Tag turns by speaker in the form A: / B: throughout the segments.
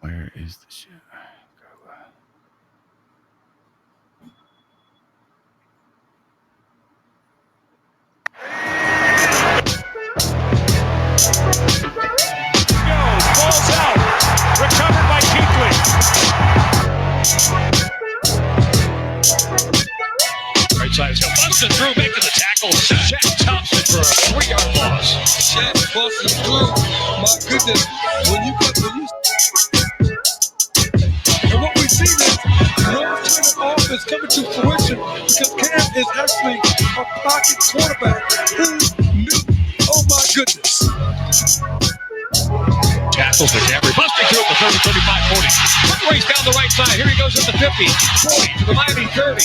A: Where is the shit?
B: Falls out. Recovered by Keithley. Right side is busting through, making the tackle. Shaq Thompson for a 3-yard loss.
C: Shaq busting through. My goodness. When you and what we see is long-term offense coming to fruition because Cam is actually a pocket quarterback. Who knew? Oh my goodness.
B: Tackle for Camry, busting through at the 30, 35, 40. Quick race down the right side. Here he goes at the 50, 40, to the Miami 30,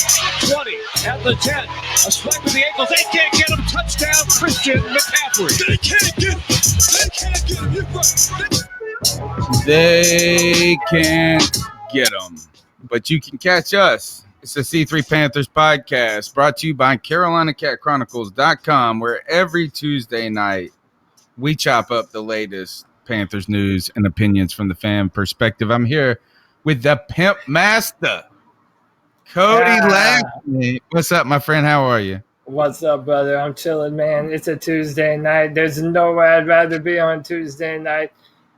B: 20, at the 10. A swipe with the ankles. They can't get him. Touchdown, Christian McCaffrey.
C: They can't get him. They can't get him. You're right.
A: They can't get them, but you can catch us. It's the C3 Panthers podcast brought to you by CarolinaCatChronicles.com, where every Tuesday night we chop up the latest Panthers news and opinions from the fan perspective. I'm here with the Pimp Master, Cody Lashley. What's up, my friend? How are you?
D: What's up, brother? I'm chilling, man. It's a Tuesday night. There's nowhere I'd rather be on Tuesday night.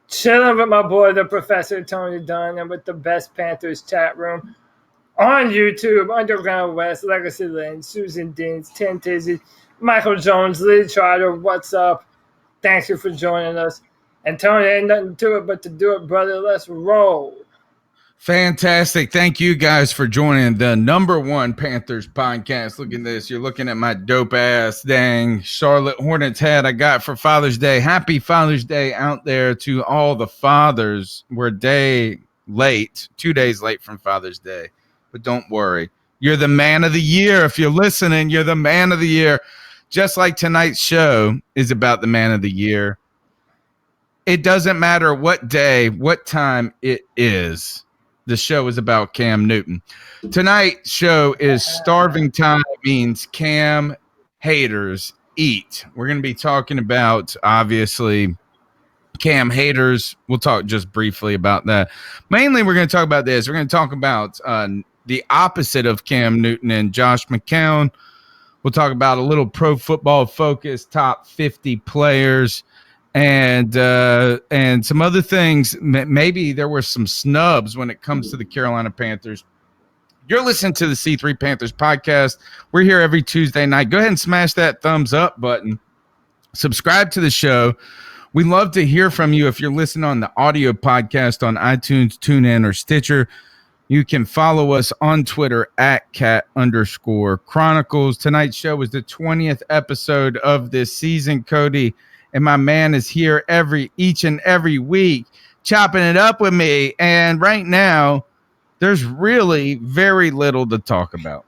D: Chilling with my boy, the Professor Tony Dunn, and with the best Panthers chat room on YouTube, Underground West, Legacy Lane, Susan Deans, 10 Tizzy, Michael Jones, Lee Trotter. What's up? Thank you for joining us. And Tony, ain't nothing to it but to do it, brother. Let's roll.
A: Fantastic. Thank you guys for joining the number one Panthers podcast. Look at this. You're looking at my dope ass dang Charlotte Hornets hat I got for Father's Day. Happy Father's Day out there to all the fathers. We're 2 days late from Father's Day. But don't worry. You're the man of the year. If you're listening, you're the man of the year. Just like tonight's show is about the man of the year. It doesn't matter what day, what time it is. The show is about Cam Newton. Tonight's show is Starving Time Means Cam Haters Eat. We're going to be talking about, obviously, Cam haters. We'll talk just briefly about that. Mainly, we're going to talk about this. We're going to talk about the opposite of Cam Newton and Josh McCown. We'll talk about a little Pro Football Focus top 50 players. And some other things. Maybe there were some snubs when it comes to the Carolina Panthers. You're listening to the C3 Panthers podcast. We're here every Tuesday night. Go ahead and smash that thumbs up button. Subscribe to the show. We love to hear from you. If you're listening on the audio podcast on iTunes, TuneIn, or Stitcher, you can follow us on Twitter at @cat_chronicles. Tonight's show is the 20th episode of this season, Cody. And my man is here each and every week chopping it up with me. And right now, there's really very little to talk about.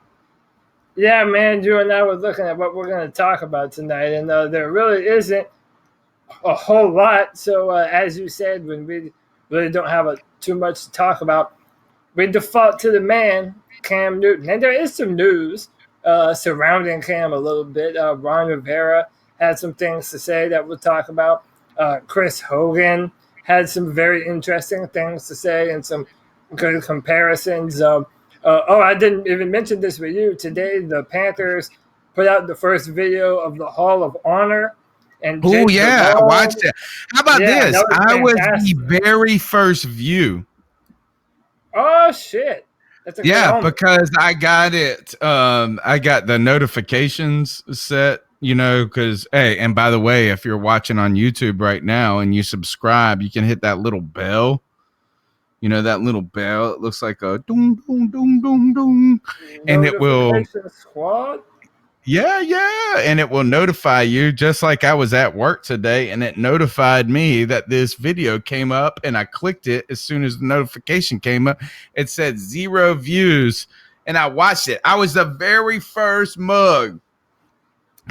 D: Yeah, man, you and I were looking at what we're going to talk about tonight, and there really isn't a whole lot. So as you said, when we really don't have too much to talk about, we default to the man, Cam Newton. And there is some news surrounding Cam a little bit. Ron Rivera had some things to say that we'll talk about. Chris Hogan had some very interesting things to say and some good comparisons. I didn't even mention this with you. Today, the Panthers put out the first video of the Hall of Honor.
A: Oh, yeah, I watched it. How about this? I was the very first view.
D: Oh, shit. That's a good moment.
A: Because I got it. I got the notifications set. Because, hey, and by the way, if you're watching on YouTube right now and you subscribe, you can hit that little bell. That little bell. It looks like a doom, doom, doom, doom, doom. And it will.
D: Squad?
A: Yeah. And it will notify you, just like I was at work today, and it notified me that this video came up, and I clicked it as soon as the notification came up. It said 0 views, and I watched it. I was the very first mug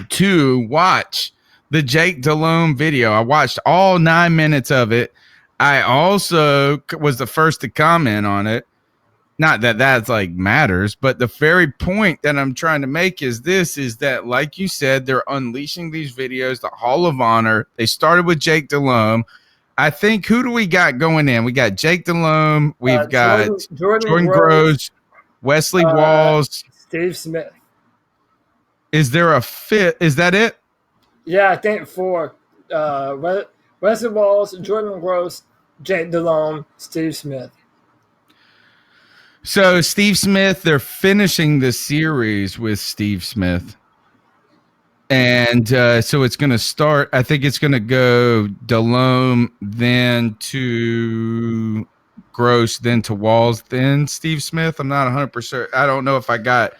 A: to watch the Jake Delhomme video. I watched all 9 minutes of it. I also was the first to comment on it. Not that that's like matters, but the very point that I'm trying to make is that, like you said, they're unleashing these videos, the Hall of Honor. They started with Jake Delhomme. I think who do we got going in? We got Jake Delhomme. We've got
D: Jordan
A: Jordan Gross, Wesley Walls.
D: Steve Smith.
A: Is there a fit? Is that it?
D: Yeah, I think 4. Wesley Walls, Jordan Gross, Jake Delhomme, Steve Smith.
A: So Steve Smith, they're finishing the series with Steve Smith. And so it's going to start, I think it's going to go Delhomme, then to Gross, then to Walls, then Steve Smith. I'm not 100%. I don't know if I got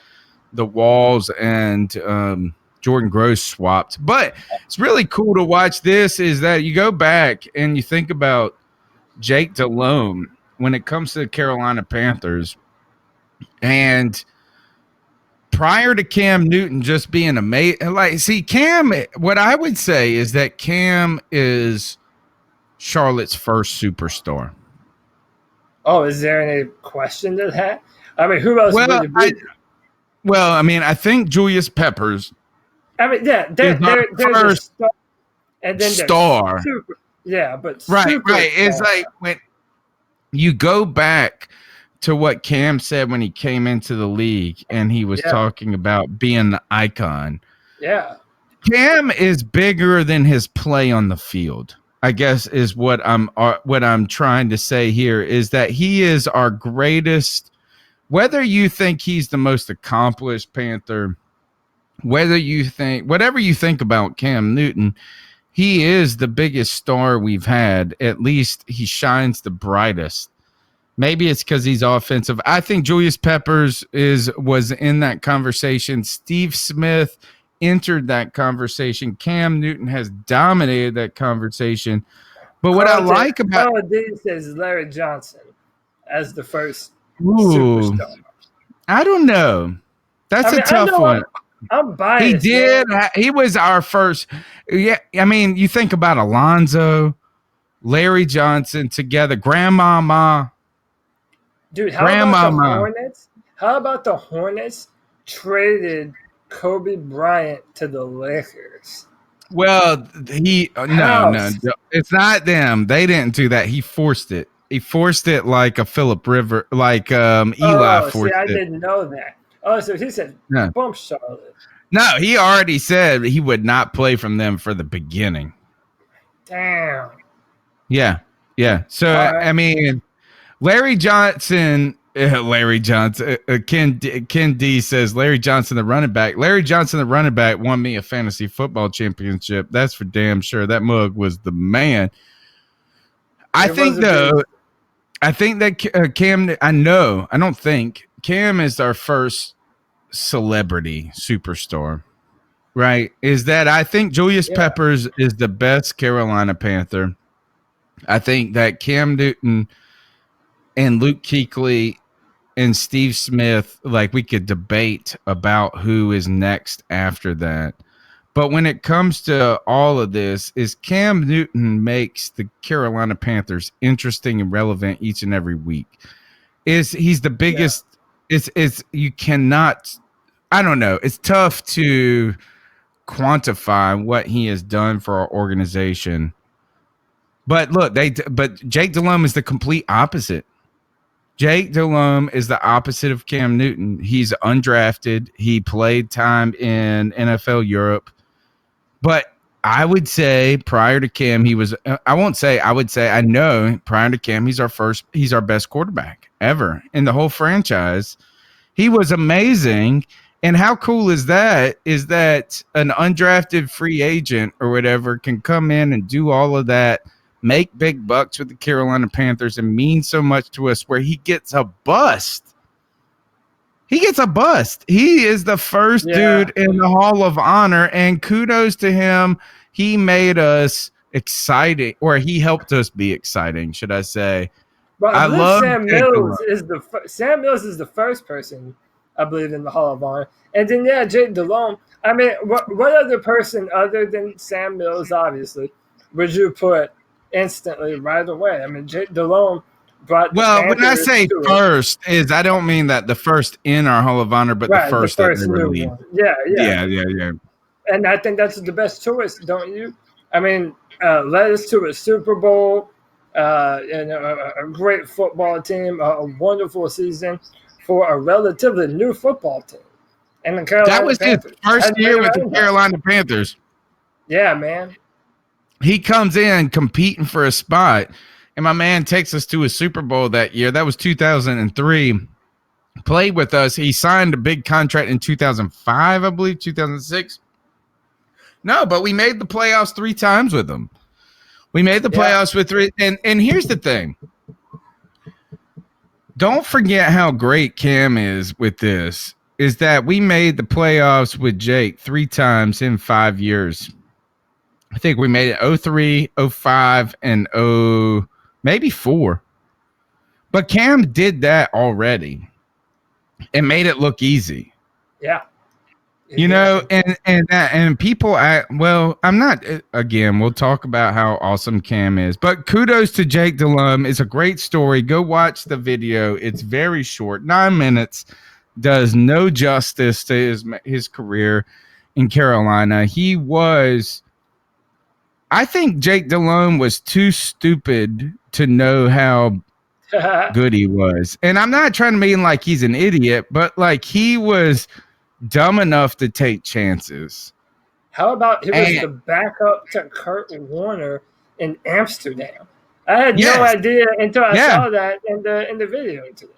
A: the Walls and Jordan Gross swapped. But it's really cool to watch this is that you go back and you think about Jake Delhomme when it comes to the Carolina Panthers. And prior to Cam Newton just being amazing, like, see, Cam, what I would say is that Cam is Charlotte's first superstar.
D: Oh, is there any question to that? I mean, who else would it be?
A: I mean, I think Julius Peppers.
D: I mean, yeah, there's a star, and then
A: star.
D: Super, yeah, but
A: right. It's like when you go back to what Cam said when he came into the league and he was talking about being the icon.
D: Yeah.
A: Cam is bigger than his play on the field, I guess is what I'm trying to say here is that he is our greatest, whether you think he's the most accomplished Panther, whatever you think about Cam Newton, he is the biggest star we've had. At least he shines the brightest. Maybe it's because he's offensive. I think Julius Peppers was in that conversation. Steve Smith entered that conversation. Cam Newton has dominated that conversation. But what I like about
D: Carl says Larry Johnson as the first superstar.
A: I don't know. That's a tough one.
D: I'm biased.
A: He was our first. Yeah, I mean, you think about Alonzo, Larry Johnson together, Grandmama.
D: Dude, how about the Hornets? How about the Hornets traded Kobe Bryant to the Lakers?
A: Well, no, it's not them. They didn't do that. He forced it. He forced it like a Philip River, like Eli forced it.
D: I didn't know that. Oh, so he said, bump Charlotte.
A: No, he already said he would not play from them for the beginning.
D: Damn.
A: Yeah. So, I mean, Larry Johnson, Ken D says Larry Johnson, the running back. Larry Johnson, the running back, won me a fantasy football championship. That's for damn sure. That mug was the man. I think that Cam, I don't think Cam is our first celebrity superstar, right? Is that I think Julius Peppers is the best Carolina Panther. I think that Cam Newton and Luke Kuechly and Steve Smith, like we could debate about who is next after that. But when it comes to all of this, is Cam Newton makes the Carolina Panthers interesting and relevant each and every week. He's the biggest. It's you cannot. I don't know. It's tough to quantify what he has done for our organization. But look, but Jake Delhomme is the complete opposite. Jake Delhomme is the opposite of Cam Newton. He's undrafted. He played time in NFL Europe. But I would say prior to Cam, I know prior to Cam, he's our best quarterback ever in the whole franchise. He was amazing. And how cool is that? Is that an undrafted free agent or whatever can come in and do all of that, make big bucks with the Carolina Panthers and mean so much to us where he gets a bust. He is the first dude in the Hall of Honor, and kudos to him. He made us exciting, or he helped us be exciting, should I say.
D: But I love Sam Mills. Sam Mills is the first person, I believe, in the Hall of Honor. And then, Jake Delhomme. I mean, what other person other than Sam Mills, obviously, would you put instantly right away? I mean, Jake Delhomme brought. Well,
A: when I say first, I don't mean that the first in our Hall of Honor, but the first that they would leave.
D: Yeah. And I think that's the best choice, don't you? I mean, led us to a Super Bowl, and a great football team, a wonderful season for a relatively new football team. And the Carolina
A: That was
D: Panthers
A: his first
D: hadn't been
A: year with the
D: around that.
A: Carolina Panthers.
D: Yeah, man.
A: He comes in competing for a spot, and my man takes us to a Super Bowl that year. That was 2003. Played with us. He signed a big contract in 2005, I believe, 2006. No, but we made the playoffs 3 times with him. We made the playoffs with 3. And here's the thing. Don't forget how great Cam is with this, is that we made the playoffs with Jake 3 times in 5 years. I think we made it 03, 05, and maybe 4. But Cam did that already and made it look easy.
D: Yeah.
A: You know, and people I'm not, again, we'll talk about how awesome Cam is, but kudos to Jake Delhomme. It's a great story. Go watch the video. It's very short, 9 minutes, does no justice to his career in Carolina. I think Jake Delhomme was too stupid to know how good he was. And I'm not trying to mean like he's an idiot, but like he was dumb enough to take chances.
D: How about he was the backup to Kurt Warner in Amsterdam? I had no idea until I saw that in the video today.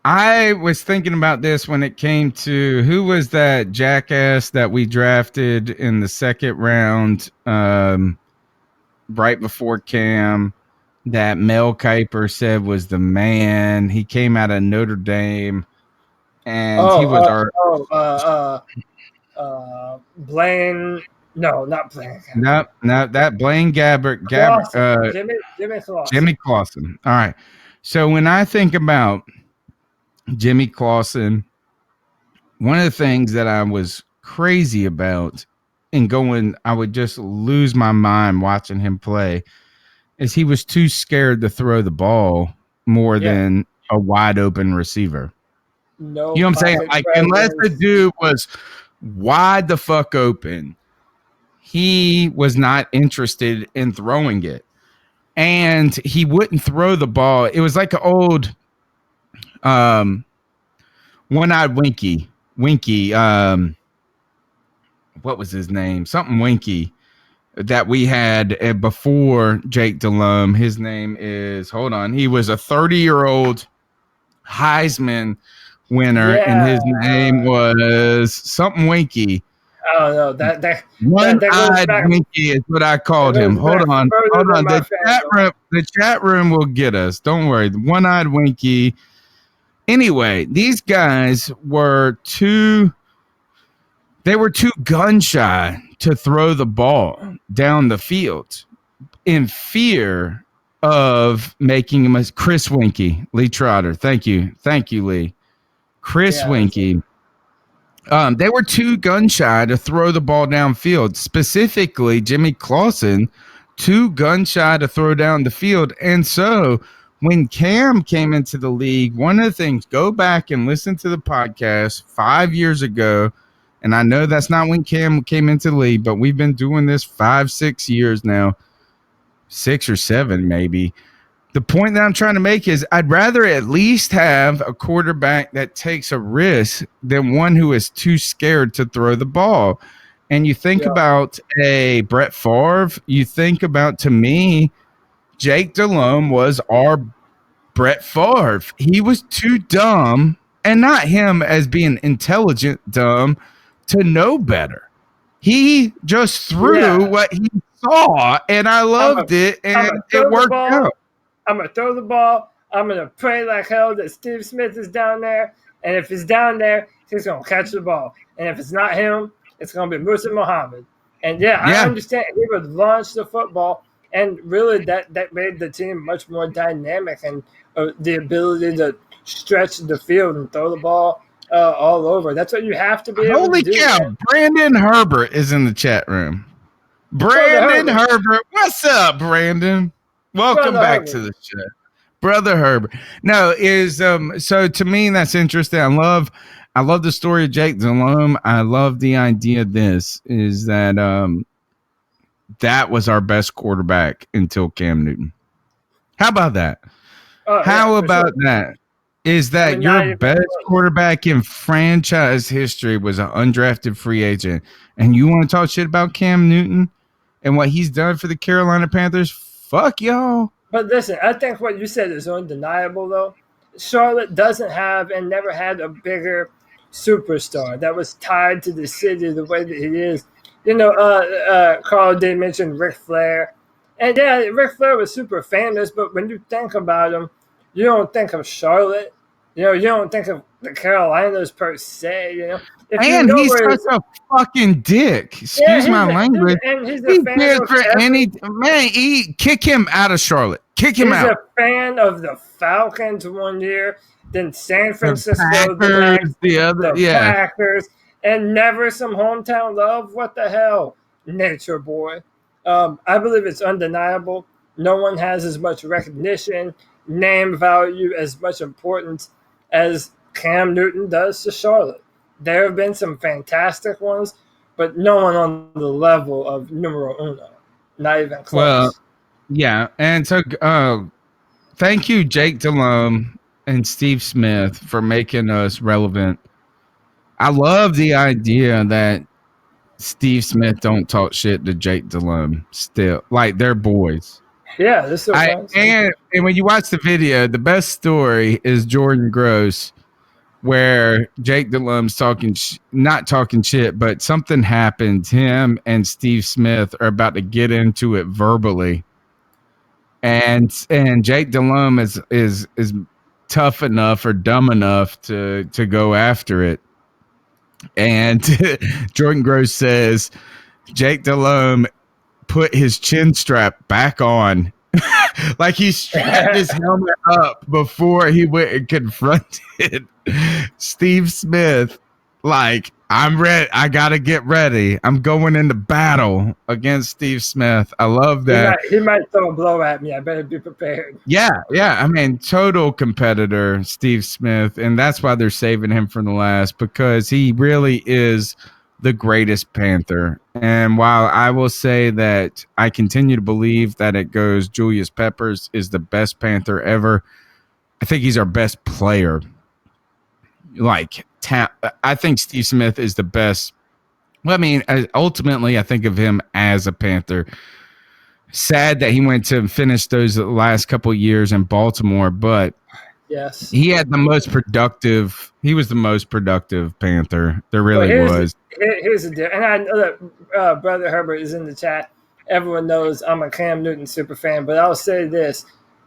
A: I was thinking about this when it came to who was that jackass that we drafted in the second round, right before Cam, that Mel Kiper said was the man. He came out of Notre Dame, and he was
D: Blaine. No, not Blaine.
A: No, that Blaine Gabbert. Jimmy Clausen. All right. So when I think about Jimmy Clausen, one of the things that I was crazy about I would just lose my mind watching him play, is he was too scared to throw the ball more than a wide open receiver.
D: No,
A: you know what I'm saying? Like, unless the dude was wide the fuck open, he was not interested in throwing it. And he wouldn't throw the ball. It was like an old one-eyed Winky. What was his name? Something Winky that we had before Jake Delhomme. His name is, hold on. He was a 30-year-old Heisman winner, and his name was something Winky.
D: Oh no, that
A: one-eyed Winky is what I called him. Hold on. The chat room will get us. Don't worry. One-eyed Winky. Anyway, these guys were too gun shy to throw the ball down the field in fear of making him a Chris Winky, Lee Trotter. Thank you, Lee. Chris Winky. They were too gun shy to throw the ball downfield. Specifically, Jimmy Clausen, too gun shy to throw down the field. And so when Cam came into the league, one of the things, go back and listen to the podcast 5 years ago. And I know that's not when Cam came into the league, but we've been doing this 5-6 years now, 6 or 7 maybe. The point that I'm trying to make is I'd rather at least have a quarterback that takes a risk than one who is too scared to throw the ball. And you think about a Brett Favre, you think about, to me, Jake Delhomme was our Brett Favre. He was too dumb, and not him as being intelligent dumb, to know better. He just threw what he saw, and I loved it, and it worked out.
D: I'm going to throw the ball. I'm going to pray like hell that Steve Smith is down there. And if he's down there, he's going to catch the ball. And if it's not him, it's going to be Musa Muhammad. And I understand he would launch the football. And really that made the team much more dynamic, and the ability to stretch the field and throw the ball all over. That's what you have to be able to do.
A: Holy cow. Man. Brandon Herbert is in the chat room. Brandon Herbert. What's up, Brandon? Welcome back to the show, Brother Herbert. No, so to me that's interesting. I love the story of Jake Delhomme. I love the idea of this is that that was our best quarterback until Cam Newton. How about that? How about that? Is that your best quarterback in franchise history was an undrafted free agent, and you want to talk shit about Cam Newton and what he's done for the Carolina Panthers? Fuck y'all.
D: But listen, I think what you said is undeniable, though. Charlotte doesn't have and never had a bigger superstar that was tied to the city the way that he is. You know, Carl did mention Ric Flair. And yeah, Ric Flair was super famous, but when you think about him, you don't think of Charlotte. You know, you don't think of the Carolinas per se, you know.
A: And he's such a fucking dick. Excuse my language.
D: And he's a fan of
A: kick him out of Charlotte. Kick him out.
D: He's a fan of the Falcons one year, then San Francisco,
A: the
D: Packers, and never some hometown love. What the hell, nature boy? I believe it's undeniable. No one has as much recognition, name value, as much importance as Cam Newton does to Charlotte. There have been some fantastic ones, but no one on the level of numero uno. Not even close.
A: Well, yeah, and so thank you, Jake Delhomme and Steve Smith, for making us relevant. I love the idea that Steve Smith don't talk shit to Jake Delhomme still. Like, they're boys.
D: Yeah, this is
A: and when you watch the video, the best story is Jordan Gross, where Jake Delhomme's not talking shit, but something happened. Him and Steve Smith are about to get into it verbally, and Jake Delhomme is tough enough or dumb enough to go after it. And Jordan Gross says Jake Delhomme put his chin strap back on, like he strapped his helmet up before he went and confronted Steve Smith. Like, I'm ready. I gotta get ready. I'm going into battle against Steve Smith. I love that.
D: He might throw a blow at me. I better be prepared.
A: Yeah. I mean, total competitor, Steve Smith, and that's why they're saving him for the last, because he really is the greatest Panther. And while I will say that I continue to believe that it goes Julius Peppers is the best Panther ever, I think he's our best player. Like, I think Steve Smith is the best. Well, I mean, ultimately, I think of him as a Panther. Sad that he went to finish those last couple of years in Baltimore, but
D: yes,
A: he had the most productive. He was the most productive Panther. There really was.
D: Here's the deal, and I know that Brother Herbert is in the chat. Everyone knows I'm a Cam Newton super fan, but I'll say this: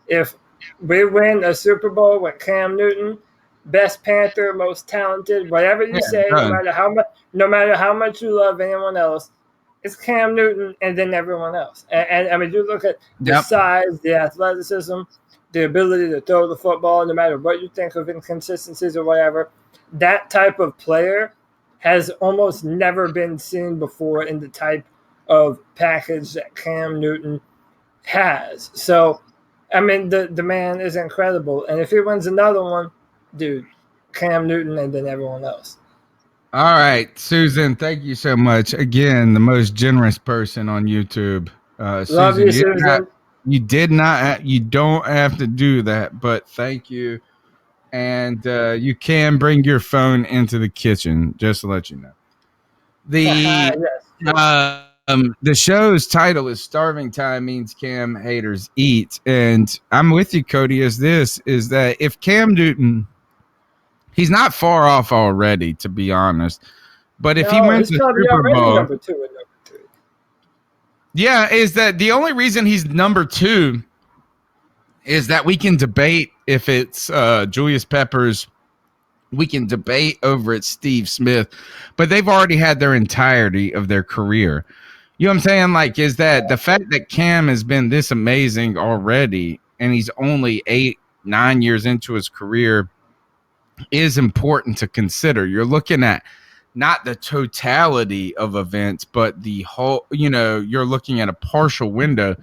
D: if we win a Super Bowl with Cam Newton, best Panther, most talented, whatever you say, no matter how much you love anyone else, it's Cam Newton and then everyone else. And I mean, you look at the size, the athleticism, the ability to throw the football, no matter what you think of inconsistencies or whatever, that type of player has almost never been seen before in the type of package that Cam Newton has. So, I mean, the man is incredible. And if he wins another one, dude, Cam Newton and then everyone else.
A: All right, Susan, thank you so much. Again, the most generous person on YouTube.
D: Love you, Susan.
A: You don't have to do that, but thank you. And you can bring your phone into the kitchen, just to let you know. The show's title is Starving Time Means Cam Haters Eat. And I'm with you, Cody, is that if Cam Newton, he's not far off already, to be honest. But if he wins the Super Bowl,
D: number 2 and number 3.
A: Yeah, is that the only reason he's number 2 is that we can debate if it's Julius Peppers. We can debate over it's Steve Smith, but they've already had their entirety of their career. You know what I'm saying? Like, is that the fact that Cam has been this amazing already and he's only 8-9 years into his career is important to consider. You're looking at not the totality of events, but the whole, you're looking at a partial window.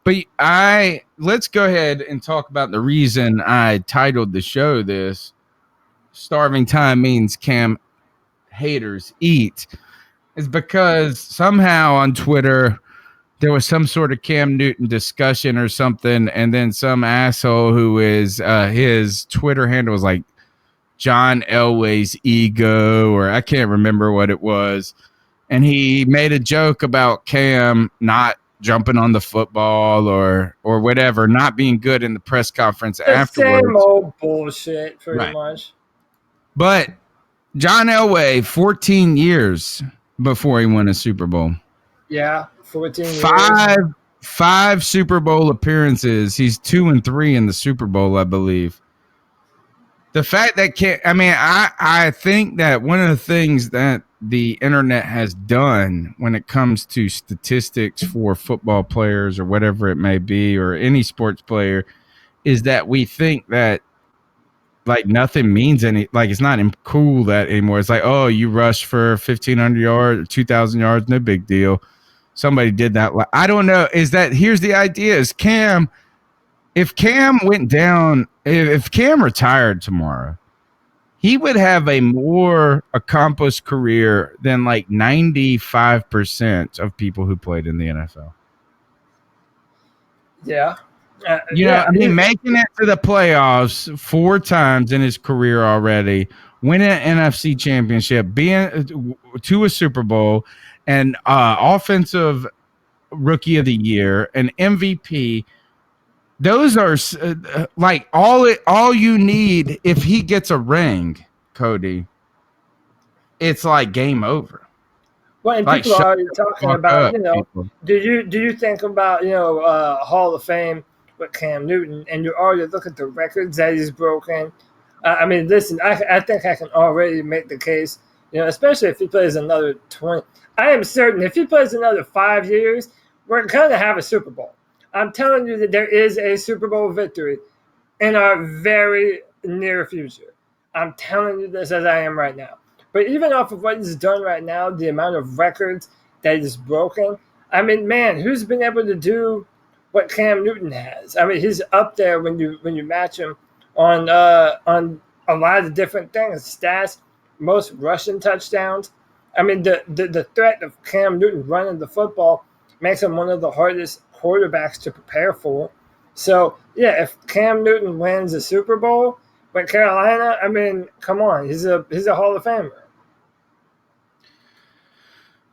A: But let's go ahead and talk about the reason I titled the show this Starving Time Means Cam Haters Eat is because somehow on Twitter, there was some sort of Cam Newton discussion or something, and then some asshole who is his Twitter handle was like John Elway's ego, or I can't remember what it was, and he made a joke about Cam not jumping on the football or whatever, not being good in the press conference afterwards.
D: Same old bullshit, pretty much.
A: But John Elway, 14 years before he won a Super Bowl.
D: Yeah, 14 years.
A: Five Super Bowl appearances. He's 2-3 in the Super Bowl, I believe. The fact that I think that one of the things that the internet has done when it comes to statistics for football players or whatever it may be, or any sports player, is that we think that like nothing means any, like it's not cool that anymore. It's like, oh, you rushed for 1,500 yards or 2,000 yards, no big deal. Somebody did that. I don't know. Is that, here's the idea is if Cam went down, if Cam retired tomorrow, he would have a more accomplished career than like 95% of people who played in the NFL.
D: Yeah.
A: Making it to the playoffs 4 times in his career already, winning an NFC championship, being to a Super Bowl, and offensive rookie of the year, an MVP. Those are like all you need. If he gets a ring, Cody, it's like game over.
D: Well, and
A: like,
D: people are already talking about,
A: people.
D: do you think about, Hall of Fame with Cam Newton, and you already look at the records that he's broken. Listen, I think I can already make the case, especially if he plays another 20. I am certain if he plays another 5 years, we're going to have a Super Bowl. I'm telling you that there is a Super Bowl victory in our very near future. I'm telling you this as I am right now. But even off of what he's done right now, the amount of records that he's broken, who's been able to do what Cam Newton has? He's up there when you match him on a lot of different things, stats, most rushing touchdowns. The threat of Cam Newton running the football makes him one of the hardest quarterbacks to prepare for. So, yeah, if Cam Newton wins a Super Bowl with Carolina, come on, he's a Hall of Famer.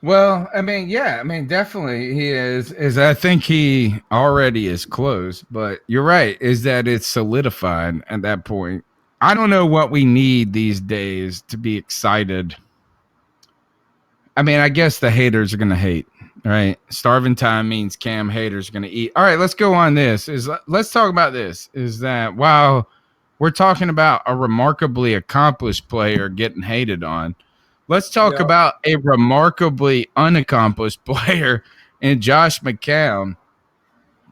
A: Well, definitely he is. I think he already is close, but you're right, is that it's solidified at that point. I don't know what we need these days to be excited. I guess the haters are going to hate, right? Starving time means Cam haters are going to eat. All right, let's go on this. Let's talk about this. Is that while we're talking about a remarkably accomplished player getting hated on, let's talk about a remarkably unaccomplished player in Josh McCown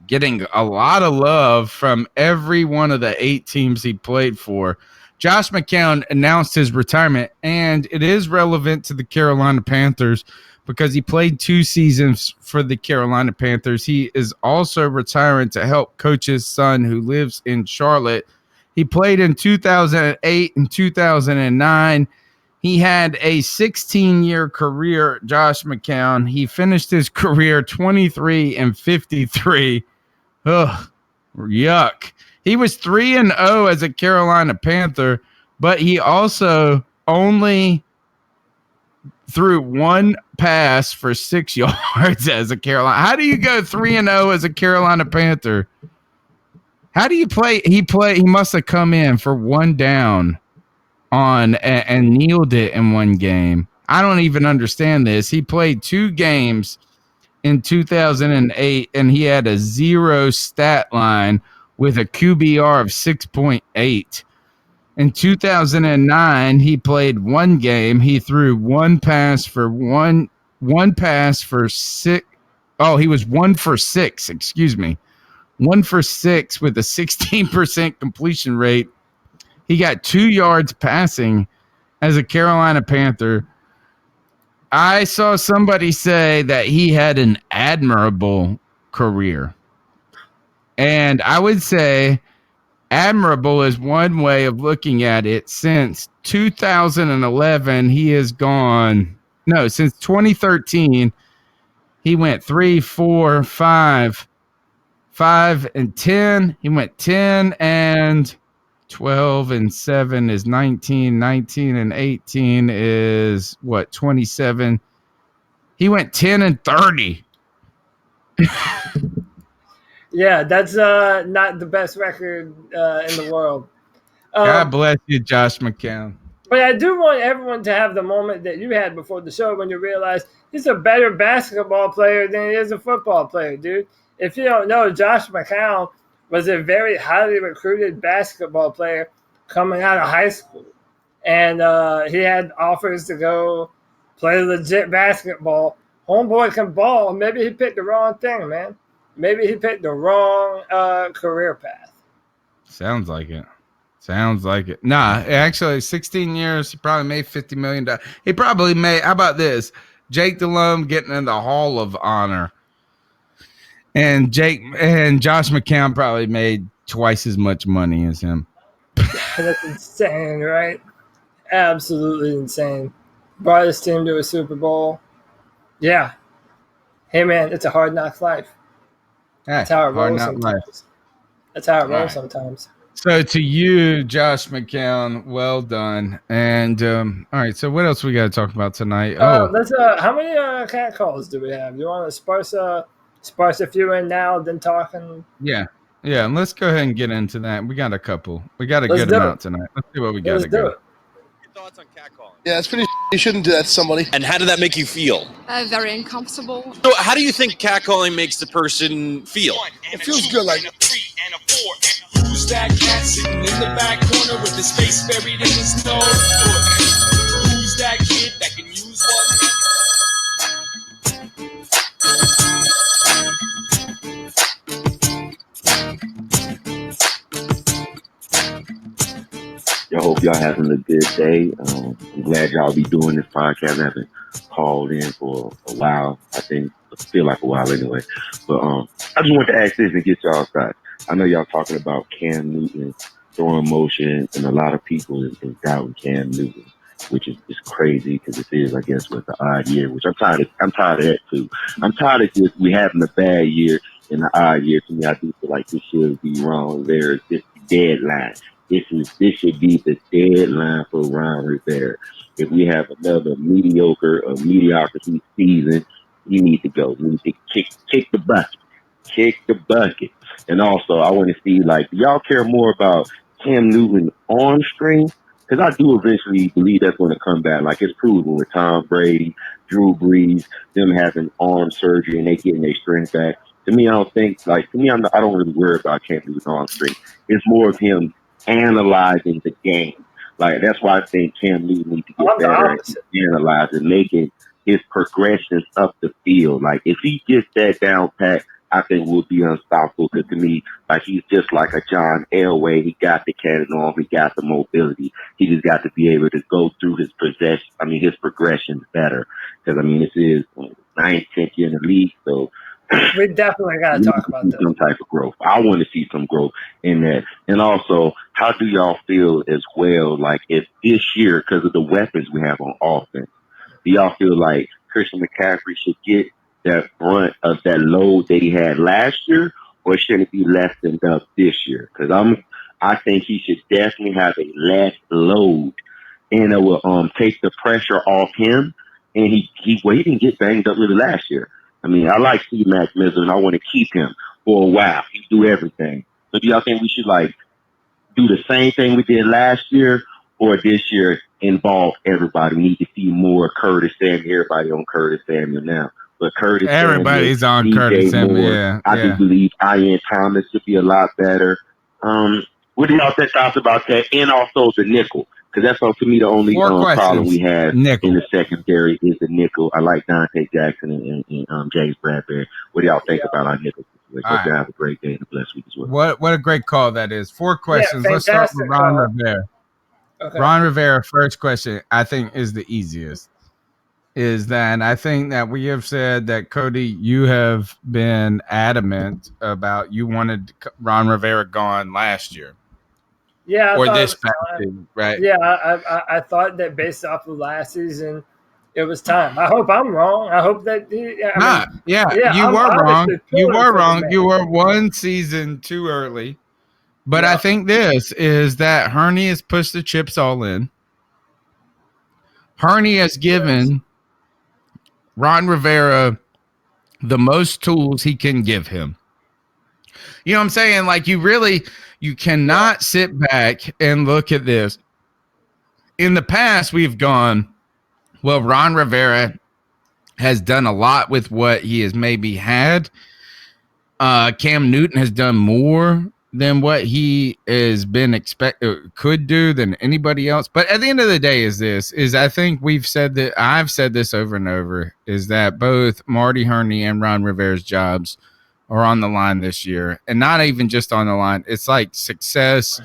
A: getting a lot of love from every one of the 8 teams he played for. Josh McCown announced his retirement, and it is relevant to the Carolina Panthers because he played 2 seasons for the Carolina Panthers. He is also retiring to help coach his son who lives in Charlotte. He played in 2008 and 2009. He had a 16-year career, Josh McCown. He finished his career 23-53. Ugh, yuck. He was 3-0 as a Carolina Panther, but he also only threw 1 pass for 6 yards as a Carolina. How do you go 3-0 as a Carolina Panther? How do you play? He must have come in for 1 down on and kneeled it in 1 game. I don't even understand this. He played 2 games in 2008, and he had a 0 stat line with a QBR of 6.8. In 2009, he played 1 game. He threw 1 pass for 1 pass for 6. Oh, he was 1 for 6. Excuse me, 1 for 6 with a 16% completion rate. He got 2 yards passing as a Carolina Panther. I saw somebody say that he had an admirable career. And I would say admirable is one way of looking at it. Since 2011, since 2013, He went 3, 4, 5, 5 and 10. He went 10 and 12 and 7 is 19. 19 and 18 is what? 27. He went 10 and 30.
D: Yeah, that's not the best record in the world.
A: God bless you, Josh McCown.
D: But I do want everyone to have the moment that you had before the show when you realize he's a better basketball player than he is a football player, dude. If you don't know, Josh McCown was a very highly recruited basketball player coming out of high school. And he had offers to go play legit basketball. Homeboy can ball. Maybe he picked the wrong thing, man. Maybe he picked the wrong career path.
A: Sounds like it. Sounds like it. Nah, actually, 16 years, he probably made $50 million. He probably made, how about this? Jake Delhomme getting in the Hall of Honor. And Josh McCown probably made twice as much money as him.
D: That's insane, right? Absolutely insane. Brought his team to a Super Bowl. Yeah. Hey, man, it's a hard knock life. That's how it rolls sometimes. That's how it rolls sometimes.
A: So to you, Josh McCown, well done. And all right, so what else we got to talk about tonight?
D: Let's. How many cat calls do we have? You want to sparse a few in now, then talking?
A: Yeah, and let's go ahead and get into that. We got a couple. We got a good amount tonight. Let's see what we got to go.
E: Your thoughts on catcalling?
F: Yeah, it's pretty. You shouldn't do that to somebody.
E: And how did that make you feel?
G: Very uncomfortable.
E: So how do you think catcalling makes the person feel?
F: It feels good, like.
H: Who's that cat sitting in the back corner with his face buried in his nose? Who's that kid that can use
I: I hope y'all having a good day. I'm glad y'all be doing this podcast. I haven't called in for a while. I feel like a while anyway. But I just want to ask this and get y'all thoughts. I know y'all talking about Cam Newton throwing motion, and a lot of people is doubting Cam Newton, which is crazy because it is, I guess, with the odd year. Which I'm tired of that too. I'm tired of just we having a bad year and an odd year. To me, I do feel like this should be wrong. There's this deadline. This should be the deadline for Ron Rivera. If we have another mediocrity season, you need to go. You need to kick the bucket. Kick the bucket. And also, I want to see, like, do y'all care more about Cam Newton arm strength? Because I do eventually believe that's going to come back. Like, it's proven with Tom Brady, Drew Brees, them having arm surgery and they getting their strength back. To me, I don't really worry about Cam Newton's arm strength. It's more of him analyzing the game. Like, that's why I think Cam Newton needs to get better at analyzing, making his progressions up the field. Like, if he gets that down pat, I think we'll be unstoppable. Because to me, like, he's just like a John Elway. He got the cannon arm. He got the mobility. He just got to be able to go through his progressions better. Because, this is 9th, 10th year in the league. So
D: we definitely got to talk about that.
I: Some type of growth. I want to see some growth in that. And also, how do y'all feel as well, like, if this year, because of the weapons we have on offense, do y'all feel like Christian McCaffrey should get that brunt of that load that he had last year, or should it be lessened up this year? Because I think he should definitely have a less load, and it will take the pressure off him. And he didn't get banged up really last year. I like Steve Mac Miller, and I want to keep him for a while. He do everything. So do y'all think we should, like, do the same thing we did last year, or this year involve everybody? We need to see more Curtis Samuel. Everybody on Curtis Samuel now. But
A: everybody's on Curtis Samuel. Yeah,
I: I do believe Ian Thomas should be a lot better. What do y'all think about that? And also the nickel. Because that's, to me, the only problem we have in the secondary is the nickel. I like Dante Jackson and James Bradbury. What do y'all think about our nickel situation? Hope y'all have a great day and a blessed week as well.
A: What a great call that is. 4 questions. Let's start with Ron Rivera. Okay. Ron Rivera, first question, I think is the easiest. Is that I think that we have said that, Cody, you have been adamant about you wanted Ron Rivera gone last year.
D: Yeah,
A: or this past season, right?
D: Yeah, I thought that based off of last season, it was time. I hope I'm wrong. I hope that
A: you
D: I'm
A: were wrong.
D: honestly
A: You
D: pulling
A: were
D: for the
A: wrong.
D: man.
A: You were one season too early. But I
D: Yeah.
A: think this is that Herney has pushed the chips all in. Herney has given Ron Rivera the most tools he can give him. You know what I'm saying? Like you cannot sit back and look at this. In the past, we've gone, well, Ron Rivera has done a lot with what he has maybe had. Cam Newton has done more than what he has been could do than anybody else. But at the end of the day, I think I've said this over and over, is that both Marty Herney and Ron Rivera's jobs are on the line this year, and not even just on the line. It's like success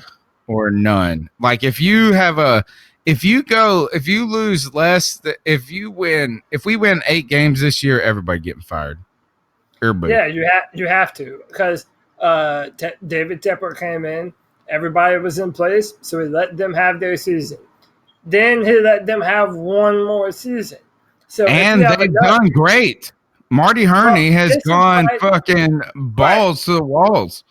A: or none. Like if we win 8 games this year, everybody getting fired. Everybody.
D: Yeah, you have to, because David Tepper came in, everybody was in place, so he let them have their season. Then he let them have one more season. So
A: and they've done great. Marty Herney has gone fucking balls to the walls.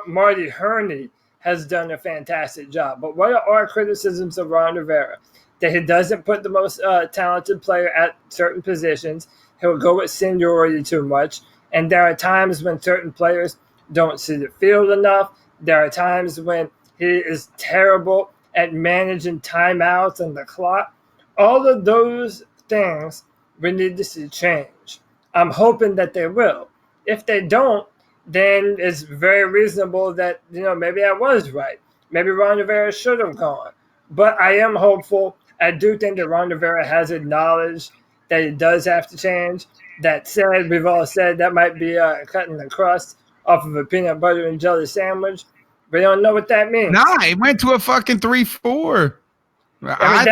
D: Marty Herney has done a fantastic job. But what are our criticisms of Ron Rivera? That he doesn't put the most talented player at certain positions. He'll go with seniority too much. And there are times when certain players don't see the field enough. There are times when he is terrible at managing timeouts and the clock. All of those things we need to see change. I'm hoping that they will. If they don't, then it's very reasonable that, maybe I was right. Maybe Ron Rivera should have gone. But I am hopeful. I do think that Ron Rivera has acknowledged that it does have to change. That said, we've all said that might be cutting the crust off of a peanut butter and jelly sandwich. We don't know what that means.
A: Nah, it went to a fucking 3-4. I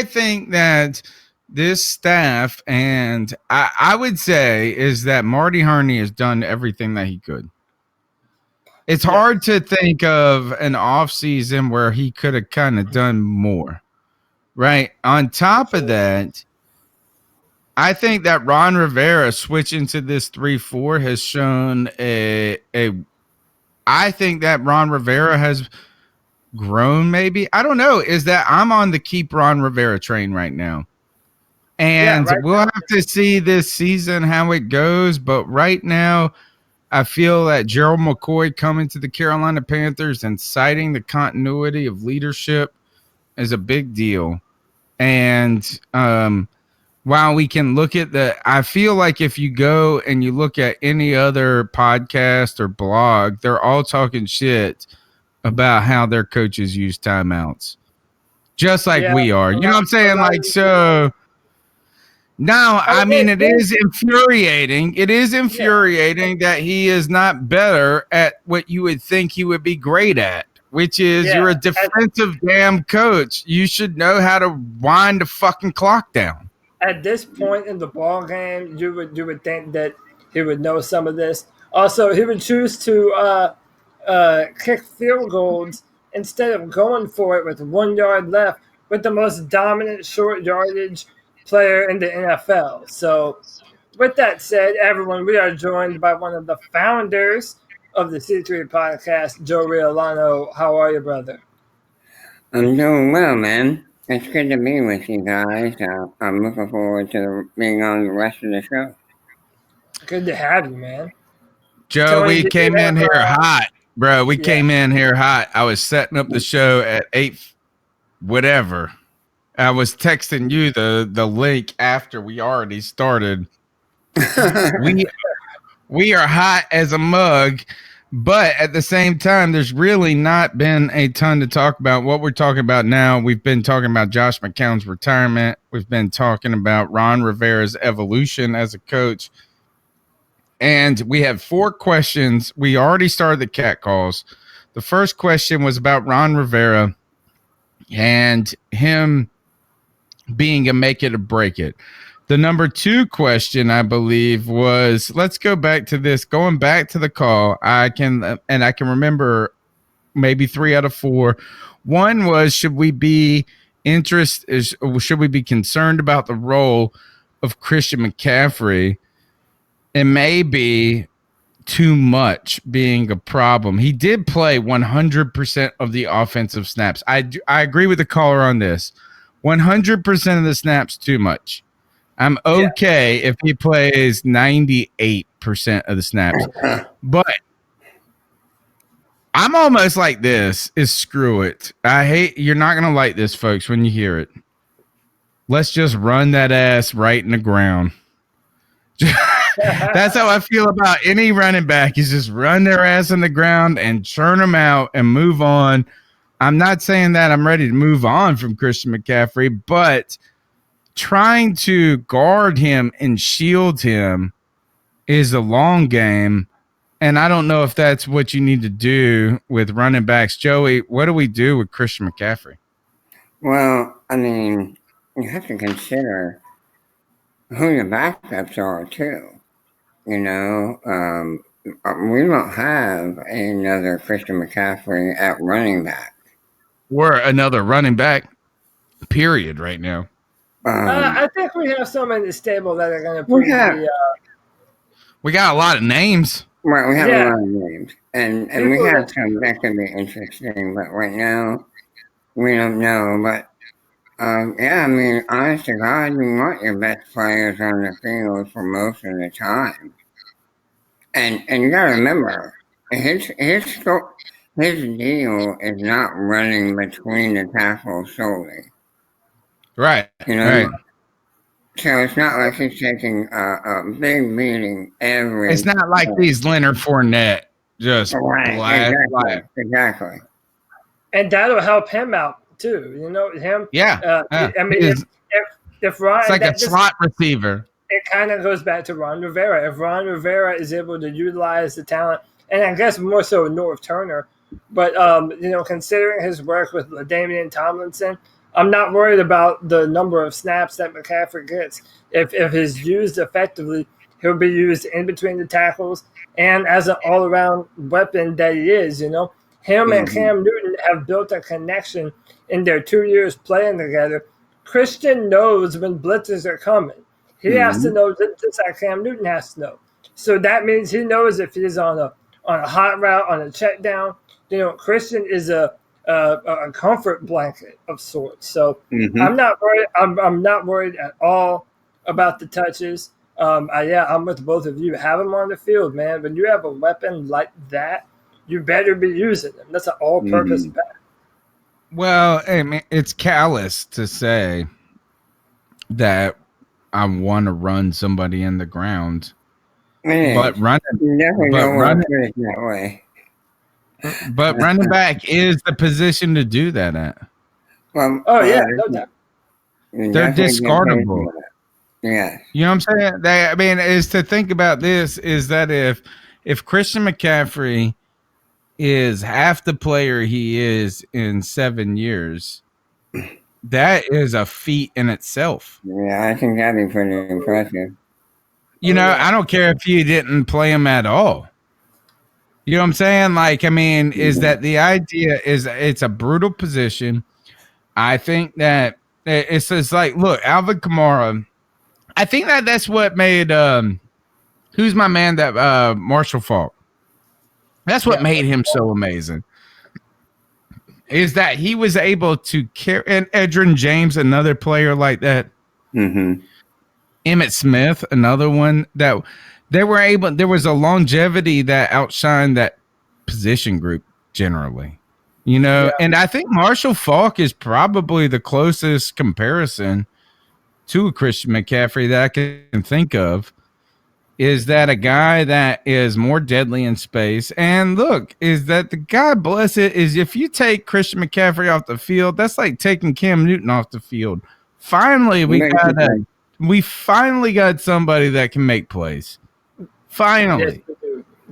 A: think that this staff, and I would say, is that Marty Herney has done everything that he could. It's hard to think of an offseason where he could have kind of done more, right? On top of that, I think that Ron Rivera switching to this 3-4 has shown I think that Ron Rivera has grown, maybe. I don't know. Is that I'm on the keep Ron Rivera train right now. And we'll have to see this season how it goes. But right now, I feel that Gerald McCoy coming to the Carolina Panthers and citing the continuity of leadership is a big deal. And while we can look at I feel like if you go and you look at any other podcast or blog, they're all talking shit about how their coaches use timeouts. Just like we are. You know what I'm saying? Like, so now, I mean, it is infuriating. It is infuriating that he is not better at what you would think he would be great at, which is you're a defensive damn coach. You should know how to wind the fucking clock down.
D: At this point in the ball game, you would think that he would know some of this. Also, he would choose to kick field goals instead of going for it with 1 yard left with the most dominant short yardage player in the NFL. So, with that said, everyone, we are joined by one of the founders of the C3 podcast, Joe Riolano. How are you, brother?
G: I'm doing well, man. It's good to be with you guys. I'm looking forward to being on the rest of the show.
D: Good to have you, man.
A: Joe, we came in here hot, bro. We came in here hot. I was setting up the show at 8, whatever. I was texting you the link after we already started. We are hot as a mug, but at the same time, there's really not been a ton to talk about. What we're talking about now, we've been talking about Josh McCown's retirement. We've been talking about Ron Rivera's evolution as a coach. And we have 4 questions. We already started the cat calls. The first question was about Ron Rivera and him being a make it or break it. The number 2 question, I believe, was, let's go back to this. Going back to the call, I can remember maybe 3 out of 4. One was, should we be should we be concerned about the role of Christian McCaffrey? It may be too much being a problem. He did play 100% of the offensive snaps. I agree with the caller on this. 100% of the snaps too much. I'm okay if he plays 98% of the snaps. But I'm almost like this is screw it. You're not going to like this, folks, when you hear it. Let's just run that ass right in the ground. That's how I feel about any running back, is just run their ass in the ground and churn them out and move on. I'm not saying that I'm ready to move on from Christian McCaffrey, but trying to guard him and shield him is a long game. And I don't know if that's what you need to do with running backs. Joey, what do we do with Christian McCaffrey?
G: Well, I mean, you have to consider who your backups are, too. You know, we don't have another Christian McCaffrey at running back.
A: We're another running back, period, right now.
D: I think we have some in the stable that are going to prove
A: we got a lot of names.
G: Right, we have a lot of names. And we have some that could be interesting, but right now, we don't know. But, I mean, honest to God, you want your best players on the field for most of the time. And you got to remember, his deal is not running between the tackles solely.
A: Right.
G: You know?
A: Right.
G: So it's not like he's taking a big meeting every.
A: It's not like these Leonard Fournette just
G: exactly.
D: And that'll help him out too. You know him.
A: Yeah.
D: I mean, if Ron,
A: it's like a slot receiver.
D: It kind of goes back to Ron Rivera. If Ron Rivera is able to utilize the talent, and I guess more so North Turner, but considering his work with LaDainian Tomlinson, I'm not worried about the number of snaps that McCaffrey gets. If he's used effectively, he'll be used in between the tackles and as an all-around weapon that he is. You know, him and Cam Newton have built a connection in their 2 years playing together. Christian knows when blitzes are coming. He has to know just like Cam Newton has to know. So that means he knows if he's on a hot route, on a check down. You know, Christian is a comfort blanket of sorts. So I'm not worried. I'm not worried at all about the touches. I'm with both of you. Have him on the field, man. When you have a weapon like that, you better be using them. That's an all-purpose back.
A: Well, I mean, it's callous to say that I want to run somebody in the ground, but running back is the position to do that at.
G: Well,
D: no doubt.
A: They're discardable.
G: Yeah,
A: you know what I'm saying? Is to think about this is that if Christian McCaffrey is half the player he is in 7 years, that is a feat in itself.
G: Yeah, I think that'd be pretty impressive.
A: You know, I don't care if you didn't play him at all. You know what I'm saying? Like, I mean, is that the idea is it's a brutal position. I think that it's just like, look, Alvin Kamara, I think that's what made who's my man that Marshall Faulk. That's what made him so amazing. Is that he was able to carry, and Edgerrin James, another player like that. Emmitt Smith, another one that they were able. There was a longevity that outshined that position group generally, you know. And I think Marshall Faulk is probably the closest comparison to a Christian McCaffrey that I can think of. Is that a guy that is more deadly in space? And look, is that the God bless it is if you take Christian McCaffrey off the field, that's like taking Cam Newton off the field. Finally, we finally got somebody that can make plays. Finally.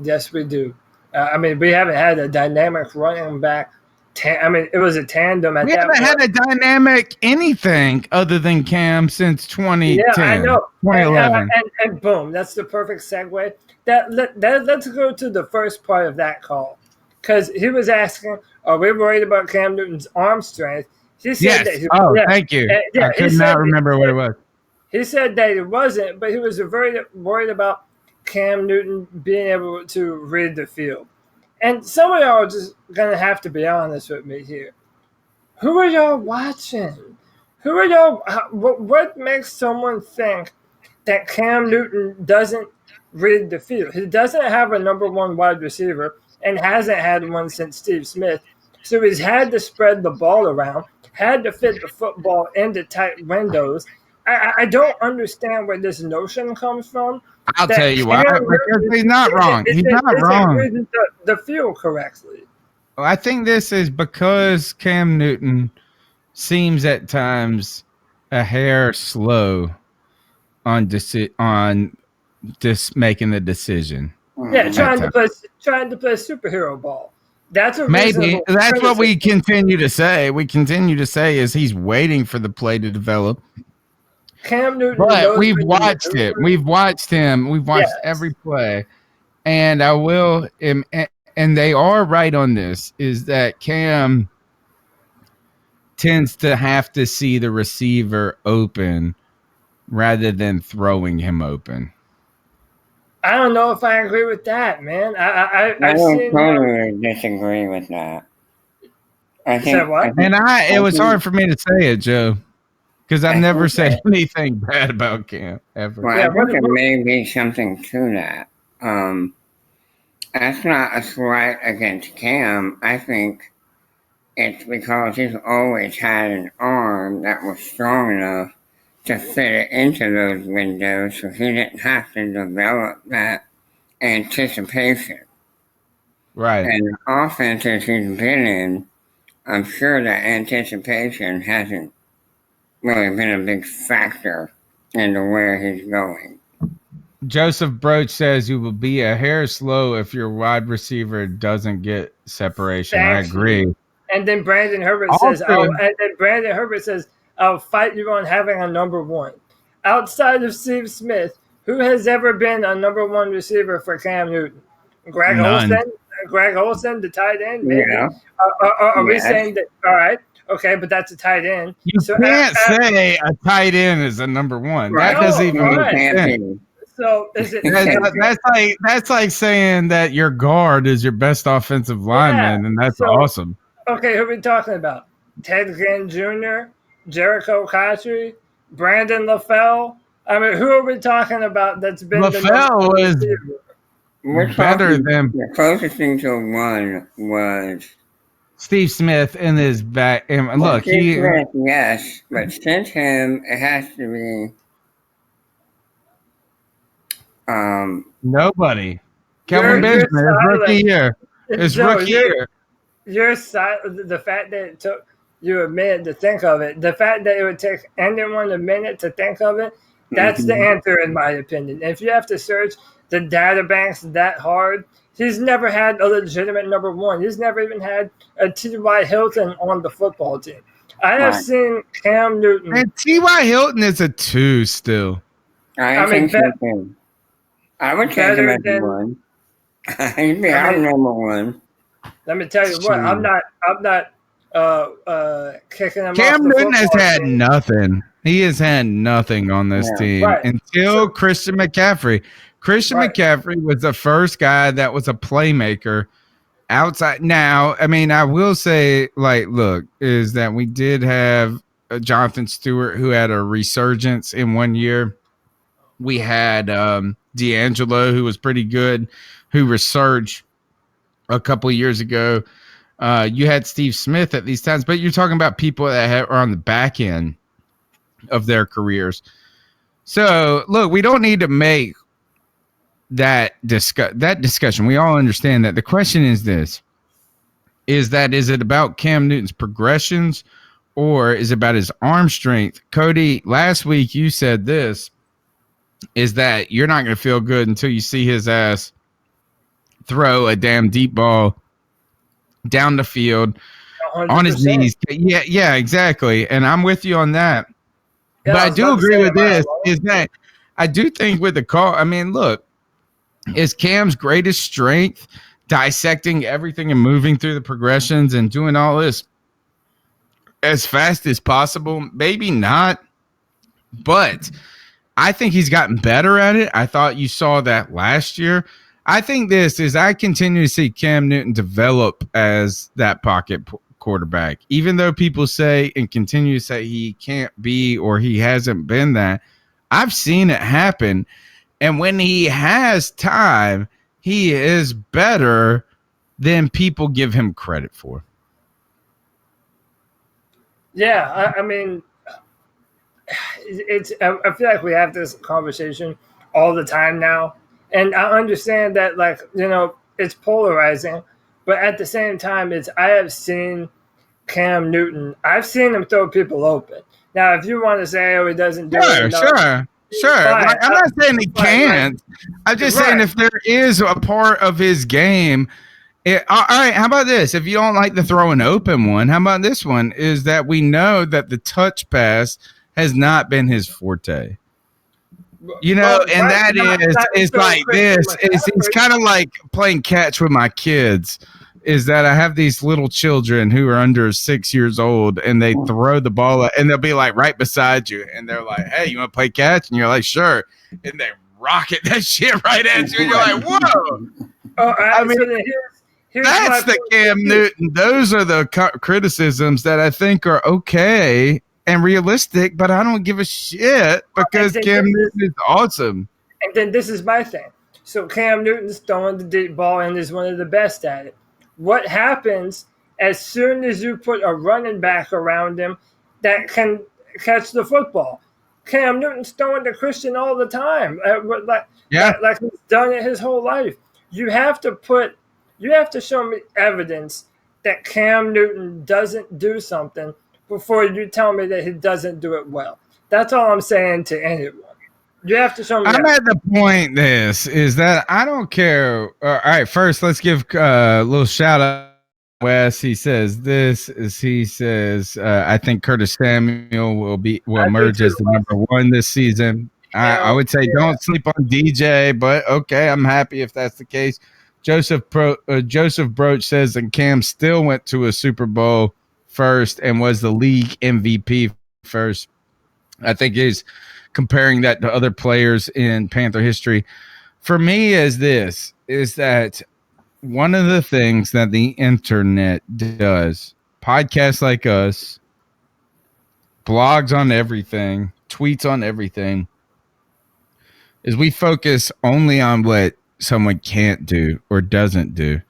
D: Yes, we do. I mean, we haven't had a dynamic running back. It was a tandem at that point. We haven't had a
A: dynamic anything other than Cam since 2010.
D: Yeah, I know.
A: 2011.
D: And boom, that's the perfect segue. Let's go to the first part of that call. Because he was asking, are we worried about Cam Newton's arm strength? He said
A: Yes.
D: that.
A: Oh, thank you.
D: Yeah,
A: I could not remember what it was.
D: He said that it wasn't, but he was very worried about Cam Newton being able to read the field. And some of y'all are just gonna have to be honest with me here. Who are y'all watching? Who are y'all? What makes someone think that Cam Newton doesn't read the field? He doesn't have a number one wide receiver and hasn't had one since Steve Smith. So he's had to spread the ball around, had to fit the football into tight windows. I don't understand where this notion comes from.
A: I'll tell you why. Because he's not wrong. He's not wrong.
D: Reading the field correctly.
A: I think this is because Cam Newton seems at times a hair slow on just making the decision.
D: Yeah, trying to play superhero ball. That's a
A: maybe that's what we continue to say. We continue to say is he's waiting for the play to develop.
D: Cam Newton,
A: but we've watched it. We've watched him. We've watched every play, and I will. And they are right on this. Is that Cam tends to have to see the receiver open rather than throwing him open.
G: I don't know if I agree with that, man. I totally disagree with that. I think,
D: what?
A: It was hard for me to say it, Joe, because I've never said anything bad about Cam ever.
G: Well, I think there may be something to that. That's not a slight against Cam. I think it's because he's always had an arm that was strong enough to fit it into those windows, so he didn't have to develop that anticipation.
A: Right.
G: And the offenses he's been in, I'm sure that anticipation hasn't really been a big factor into where he's going.
A: Joseph Broach says you will be a hair slow if your wide receiver doesn't get separation. I agree.
D: And then Brandon Herbert says, I'll fight you on having a number one. Outside of Steve Smith, who has ever been a number one receiver for Cam Newton? Greg Olsen, the tight end, maybe.
G: Yeah.
D: Are we saying that? All right, okay, but that's a tight end.
A: You can't say a tight end is a number one. Right. That doesn't even make sense.
D: So is it?
A: That's like saying that your guard is your best offensive lineman, and that's awesome.
D: Okay, who are we talking about? Ted Ginn Jr., Jericho Cotchery, Brandon LaFell. I mean, who are we talking about that's been
A: LaFell was better than
G: the closest thing to one was
A: Steve Smith in his back. And look,
G: Smith, yes, but since him, it has to be
A: nobody. Kelvin Benjamin, his rookie year. His rookie year.
D: The fact that it took you a minute to think of it, the fact that it would take anyone a minute to think of it, that's the answer in my opinion. If you have to search the data banks that hard, he's never had a legitimate number one. He's never even had a T.Y. Hilton on the football team. I have seen Cam Newton.
A: And T.Y. Hilton is a 2 still.
G: I think so too. I would take him as one. He'd be our number one.
D: Let me tell you what, I'm not kicking him
A: Cam
D: off the
A: Newton has had
D: team.
A: nothing. He has had nothing on this team until Christian McCaffrey. Christian McCaffrey was the first guy that was a playmaker outside. Now, I mean, I will say, look, is that we did have Jonathan Stewart who had a resurgence in 1 year. We had D'Angelo, who was pretty good, who resurged a couple of years ago. You had Steve Smith at these times, but you're talking about people that are on the back end of their careers. So, look, we don't need to make that discussion. We all understand that. The question is this: is it about Cam Newton's progressions, or is it about his arm strength? Cody, last week you said this: is that you're not going to feel good until you see his ass throw a damn deep ball down the field 100%. On his knees. Yeah, exactly. And I'm with you on that. Yeah, but I do agree with this, is that I do think with the call, I mean, look, is Cam's greatest strength dissecting everything and moving through the progressions and doing all this? as fast as possible? Maybe not, but I think he's gotten better at it. I thought you saw that last year. I think I continue to see Cam Newton develop as that pocket quarterback, even though people say and continue to say he can't be or he hasn't been that. I've seen it happen. And when he has time, he is better than people give him credit for.
D: Yeah, I mean, I feel like we have this conversation all the time now. And I understand that, like, it's polarizing. But at the same time, I have seen Cam Newton. I've seen him throw people open. Now, if you want to say, he doesn't do it enough.
A: Sure. Like, I'm not saying he can't. I'm just saying if there is a part of his game. All right, how about this? If you don't like the throw an open one, how about this one? Is that we know that the touch pass has not been his forte. And that is like this. It's kind of like playing catch with my kids. Is that I have these little children who are under 6 years old, and they throw the ball up, and they'll be like right beside you, and they're like, "Hey, you want to play catch?" And you're like, "Sure," and they rocket that shit right at you, and you're like, "Whoa!" I mean, that's the Cam Newton. Those are the criticisms that I think are okay and realistic, but I don't give a shit because Cam Newton is awesome.
D: And then this is my thing. So Cam Newton's throwing the deep ball and is one of the best at it. What happens as soon as you put a running back around him that can catch the football? Cam Newton's throwing to Christian all the time. Like he's done it his whole life. You have to show me evidence that Cam Newton doesn't do something before you tell me that he doesn't do it well. That's all I'm saying to anyone. You have to show me.
A: I'm at the point is that I don't care. All right, first let's give a little shout out. Wes, he says I think Curtis Samuel will emerge as the number one this season. I would say don't sleep on DJ, but okay, I'm happy if that's the case. Joseph Broach says that Cam still went to a Super Bowl first and was the league MVP first. I think he's comparing that to other players in Panther history. For me, is that one of the things that the internet does, podcasts like us, blogs on everything, tweets on everything, is we focus only on what someone can't do or doesn't do.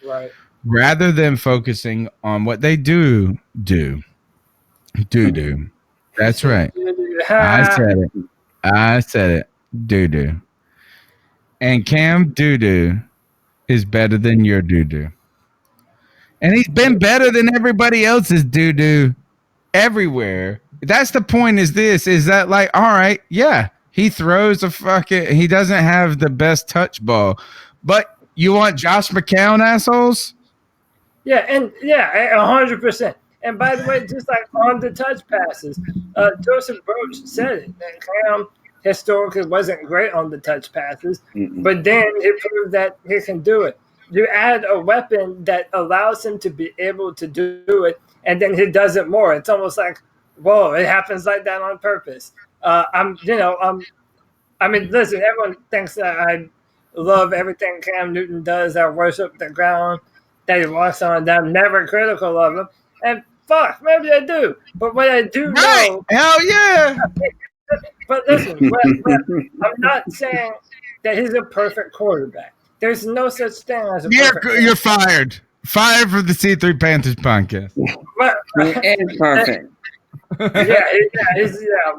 D: Right.
A: Rather than focusing on what they do. That's right. I said it. Do. And Cam Doo-doo is better than your doo-doo. And he's been better than everybody else's doo-doo everywhere. That's the point is that like, all right, yeah, he throws he doesn't have the best touch ball. But you want Josh McCown assholes?
D: Yeah, and 100%. And by the way, just like on the touch passes, Joseph Broach said it. That Cam historically wasn't great on the touch passes, but then he proved that he can do it. You add a weapon that allows him to be able to do it, and then he does it more. It's almost like, whoa, it happens like that on purpose. I mean, listen, everyone thinks that I love everything Cam Newton does. I worship the ground that he walks on. I'm never critical of him. And fuck, maybe I do. But what I do know...
A: Hell yeah!
D: But listen, I'm not saying that he's a perfect quarterback. There's no such thing as a perfect
A: You're fired. Fired from the C3 Panthers podcast.
D: But,
G: It's perfect.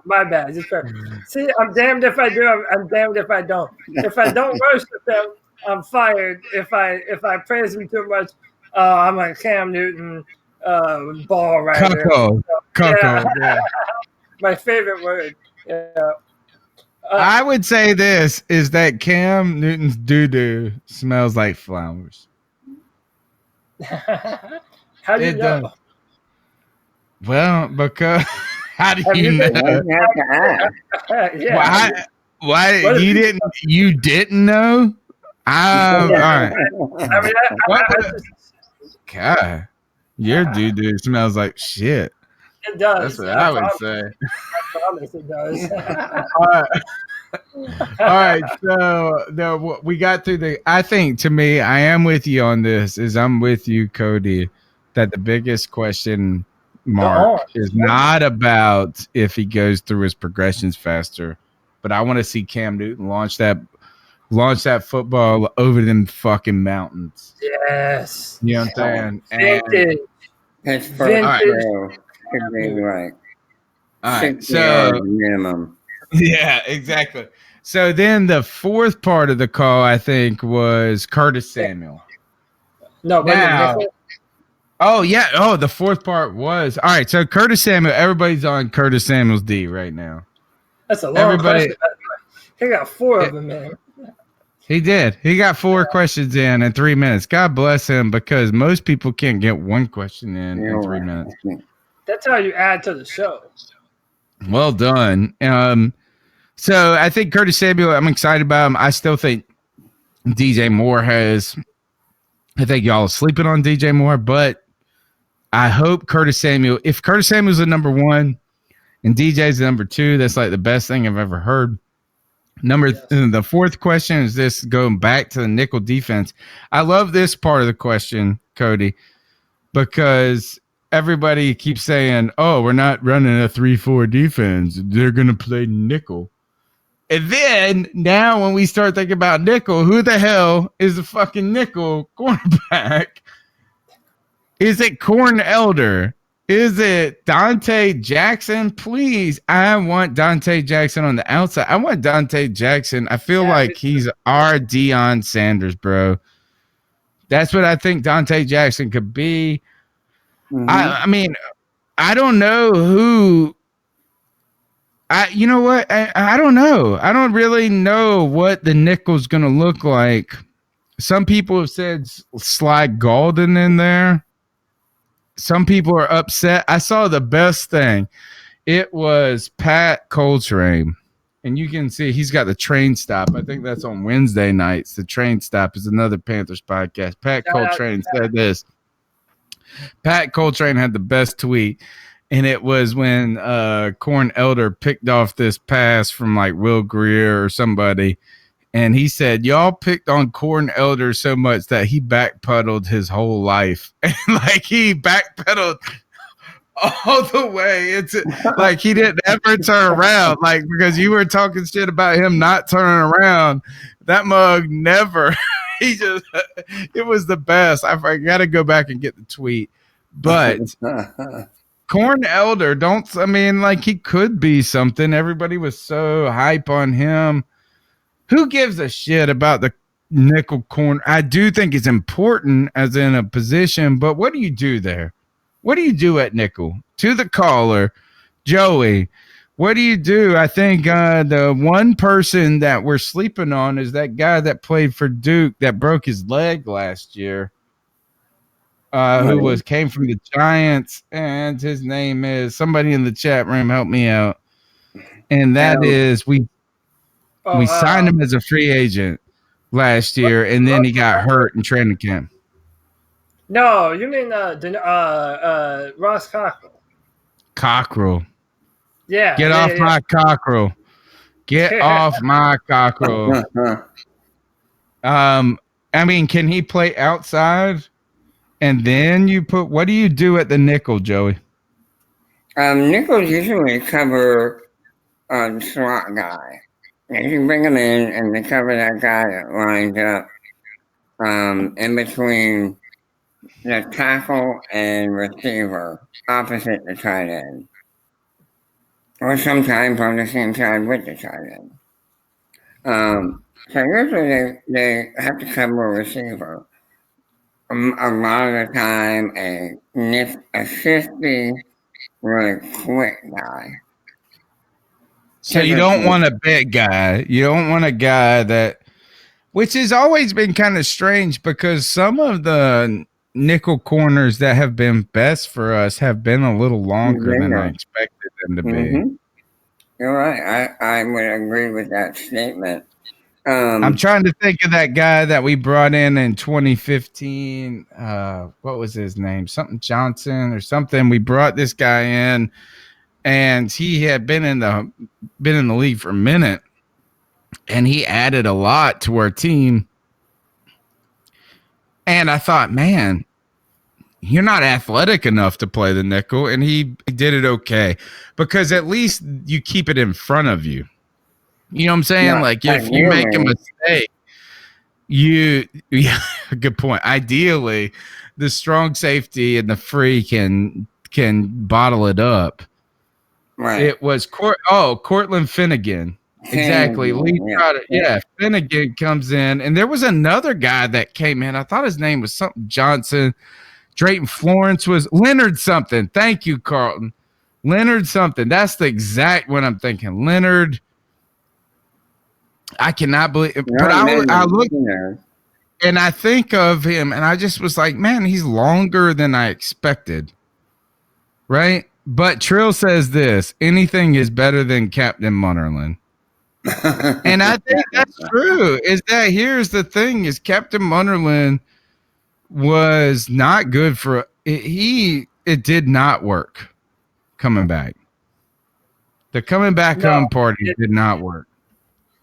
D: My bad. He's perfect. See, I'm damned if I do. I'm damned if I don't. If I don't worship him, I'm fired. If I praise him too much, I'm like Cam Newton, ball rider.
A: Cuckold. Yeah.
D: My favorite word. Yeah.
A: I would say this is that Cam Newton's doo-doo smells like flowers.
D: How do you know?
A: Does. Well, because how do you know? Why you didn't know? All right.
D: I mean,
A: God, your doo-doo smells like shit.
D: It does.
A: That's what I would
D: promise.
A: say.
D: I promise it does.
A: All right. All right, so we got through the. I think to me, I am with you on this. I'm with you, Cody, that the biggest question mark is not about if he goes through his progressions faster, but I want to see Cam Newton launch that football over them fucking mountains.
D: Yes.
A: You know what I'm saying?
D: Vintage.
G: His first
A: All right.
G: throw should be like
A: All right,
G: 60
A: so
G: yards minimum.
A: yeah, exactly. So then the fourth part of the call, I think, was Curtis Samuel.
D: No,
A: now, oh yeah, the fourth part was all right. So Curtis Samuel, everybody's on Curtis Samuel's D right now.
D: That's a long question. He got 4 of them, man.
A: He did. He got 4 questions in 3 minutes. God bless him, because most people can't get 1 question in 3 minutes.
D: That's how you add to the show.
A: Well done. So I think Curtis Samuel, I'm excited about him. I still think DJ Moore I think y'all are sleeping on DJ Moore, but I hope Curtis Samuel, if Curtis Samuel's the number 1 and DJ's the number 2, that's like the best thing I've ever heard. The fourth question is this, going back to the nickel defense. I love this part of the question, Cody, because everybody keeps saying, oh, we're not running a 3-4 defense. They're going to play nickel. And then now when we start thinking about nickel, who the hell is the fucking nickel cornerback? Is it Corn Elder? Is it Dante Jackson? Please, I want Dante Jackson on the outside. I want Dante Jackson. I feel like he's our Deion Sanders, bro. That's what I think Dante Jackson could be. Mm-hmm. I mean, I don't know who. You know what? I don't know. I don't really know what the nickel's going to look like. Some people have said slide Golden in there. Some people are upset. I saw the best thing. It was Pat Coltrane. And you can see he's got the train stop. I think that's on Wednesday nights. The train stop is another Panthers podcast. Pat Coltrane said this. Pat Coltrane had the best tweet. And it was when Corn Elder picked off this pass from like Will Greer or somebody. And he said, y'all picked on Corn Elder so much that he backpedaled his whole life. And like he backpedaled all the way. It's like he didn't ever turn around. Like, because you were talking shit about him not turning around. That mug never. It was the best. I got to go back and get the tweet. But Corn Elder, he could be something. Everybody was so hype on him. Who gives a shit about the nickel corner? I do think it's important as in a position, but what do you do there? What do you do at nickel? To the caller, Joey, what do you do? I think the one person that we're sleeping on is that guy that played for Duke that broke his leg last year. Who came from the Giants, and his name is, somebody in the chat room help me out. And that is we signed him as a free agent last year, and then he got hurt in training camp.
D: No, you mean Ross Cockrell.
A: Cockrell.
D: Yeah.
A: Get off my Cockrell. Get off my Cockrell. Can he play outside? And then you put, what do you do at the nickel, Joey?
G: Nickels usually cover the slot guy. And you bring him in and they cover that guy that lines up in between the tackle and receiver, opposite the tight end. Or sometimes on the same side with the tight end. So usually they have to cover a receiver. A lot of the time, a shifty, really quick guy.
A: So you don't want a big guy. You don't want a guy that, which has always been kind of strange because some of the nickel corners that have been best for us have been a little longer than I expected them to be.
G: You're right. I would agree with that statement.
A: I'm trying to think of that guy that we brought in 2015. What was his name? Something Johnson or something. We brought this guy in, and he had been in the league for a minute, and he added a lot to our team. And I thought, man, you're not athletic enough to play the nickel, and he did it okay because at least you keep it in front of you. You know what I'm saying?
G: Yeah,
A: like if you make a mistake, good point. Ideally, the strong safety and the free can bottle it up.
G: Right.
A: It was Cortland Finnegan. Exactly. Finnegan comes in, and there was another guy that came in. I thought his name was something Johnson. Drayton Florence was Leonard something. Thank you, Carlton. Leonard something. That's the exact one I'm thinking. Leonard. I cannot believe it. But I look and I think of him, and I just was like, man, he's longer than I expected. Right? But Trill says this, anything is better than Captain Munnerlyn. And I think that's true. Is that here's the thing is Captain Munnerlyn was not good for it did not work coming back. The coming back home party did not work.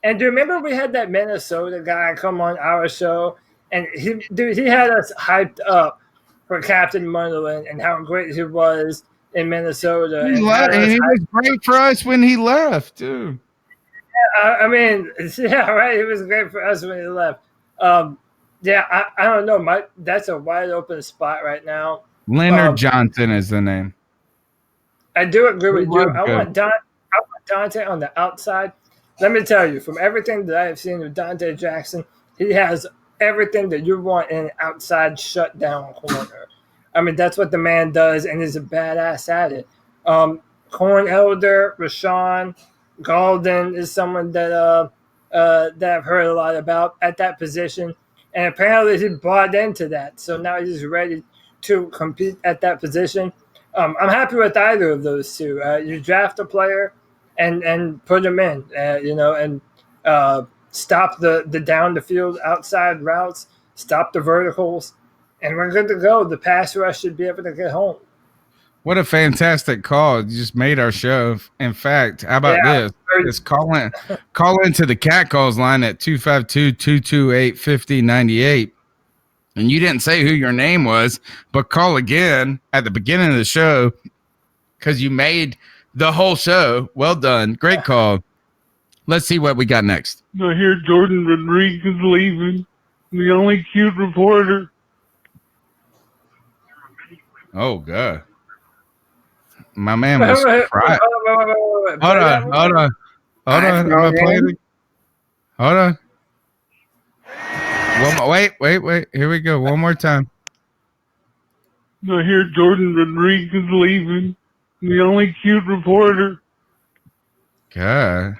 D: And do you remember we had that Minnesota guy come on our show, and he had us hyped up for Captain Munderland and how great he was in Minnesota.
A: He was great for us when he left, too.
D: I mean, yeah, right. He was great for us when he left. I don't know. That's a wide open spot right now.
A: Leonard Johnson is the name.
D: I do agree with you. I want Dante on the outside. Let me tell you, from everything that I have seen with Dante Jackson, he has everything that you want in an outside shutdown corner. I mean, that's what the man does, and he's a badass at it. Corn Elder, Rashawn, Golden is someone that I've heard a lot about at that position, and apparently he bought into that. So now he's ready to compete at that position. I'm happy with either of those two. You draft a player and put him in, and stop the down the field outside routes, stop the verticals, and we're good to go. The pass rush should be able to get home.
A: What a fantastic call. You just made our show. In fact, how about this? Just call into the Cat Calls line at 252-228-5098. And you didn't say who your name was, but call again at the beginning of the show because you made the whole show. Well done. Great call. Let's see what we got next.
J: I hear Jordan Rodriguez is leaving. The only cute reporter.
A: Oh, God. My man was crying. Hold on. I'm going to play it. Hold on. Wait. Here we go. One more time.
J: I hear Jordan Rodriguez is leaving. The only cute reporter.
A: God.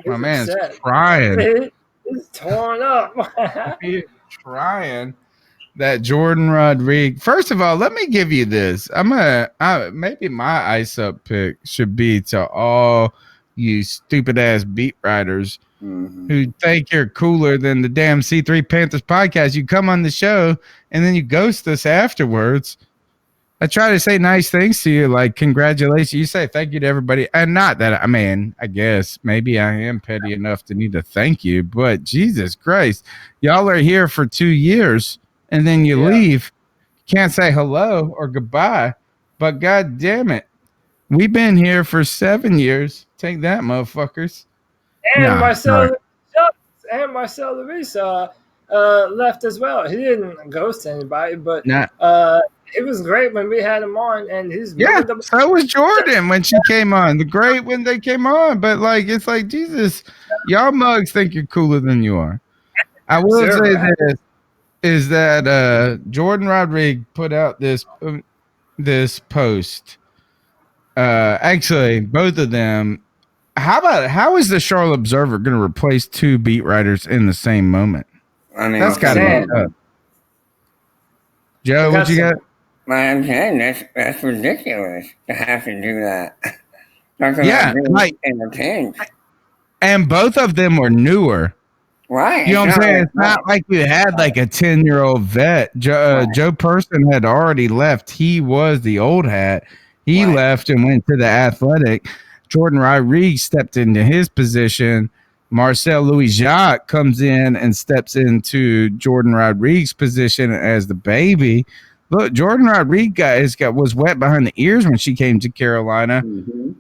A: My man's crying.
D: He's torn up.
A: He's trying. That Jordan Rodriguez. First of all, let me give you this. Maybe my ice up pick should be to all you stupid ass beat writers who think you're cooler than the damn C3 Panthers podcast. You come on the show and then you ghost us afterwards. I try to say nice things to you, like congratulations. You say thank you to everybody. And not that, I guess maybe I am petty enough to need to thank you, but Jesus Christ, y'all are here for 2 years and then you leave. Can't say hello or goodbye, but God damn it. We've been here for 7 years. Take that, motherfuckers.
D: And Marcel Luis left as well. He didn't ghost anybody, but it was great when we had him on, and he's
A: so was Jordan when she came on. The great when they came on, but it's like Jesus, y'all mugs think you're cooler than you are. I will say this is that Jordan Rodriguez put out this post. Actually, both of them. How is the Charlotte Observer going to replace 2 beat writers in the same moment?
G: I mean,
A: that's got to be tough. Joe, what you got?
G: Well, I'm saying that's ridiculous to have to do that.
A: And both of them were newer.
G: Right.
A: You know what I'm saying? It's not
G: right.
A: like you had like a 10-year-old vet. Joe Person had already left. He was the old hat. He
G: Right.
A: left and went to the Athletic. Jordan Rodriguez stepped into his position. Marcel Louis-Jacques comes in and steps into Jordan Rodriguez's position as the baby. Look, Jordan Rodriguez was wet behind the ears when she came to Carolina.
G: Mm-hmm.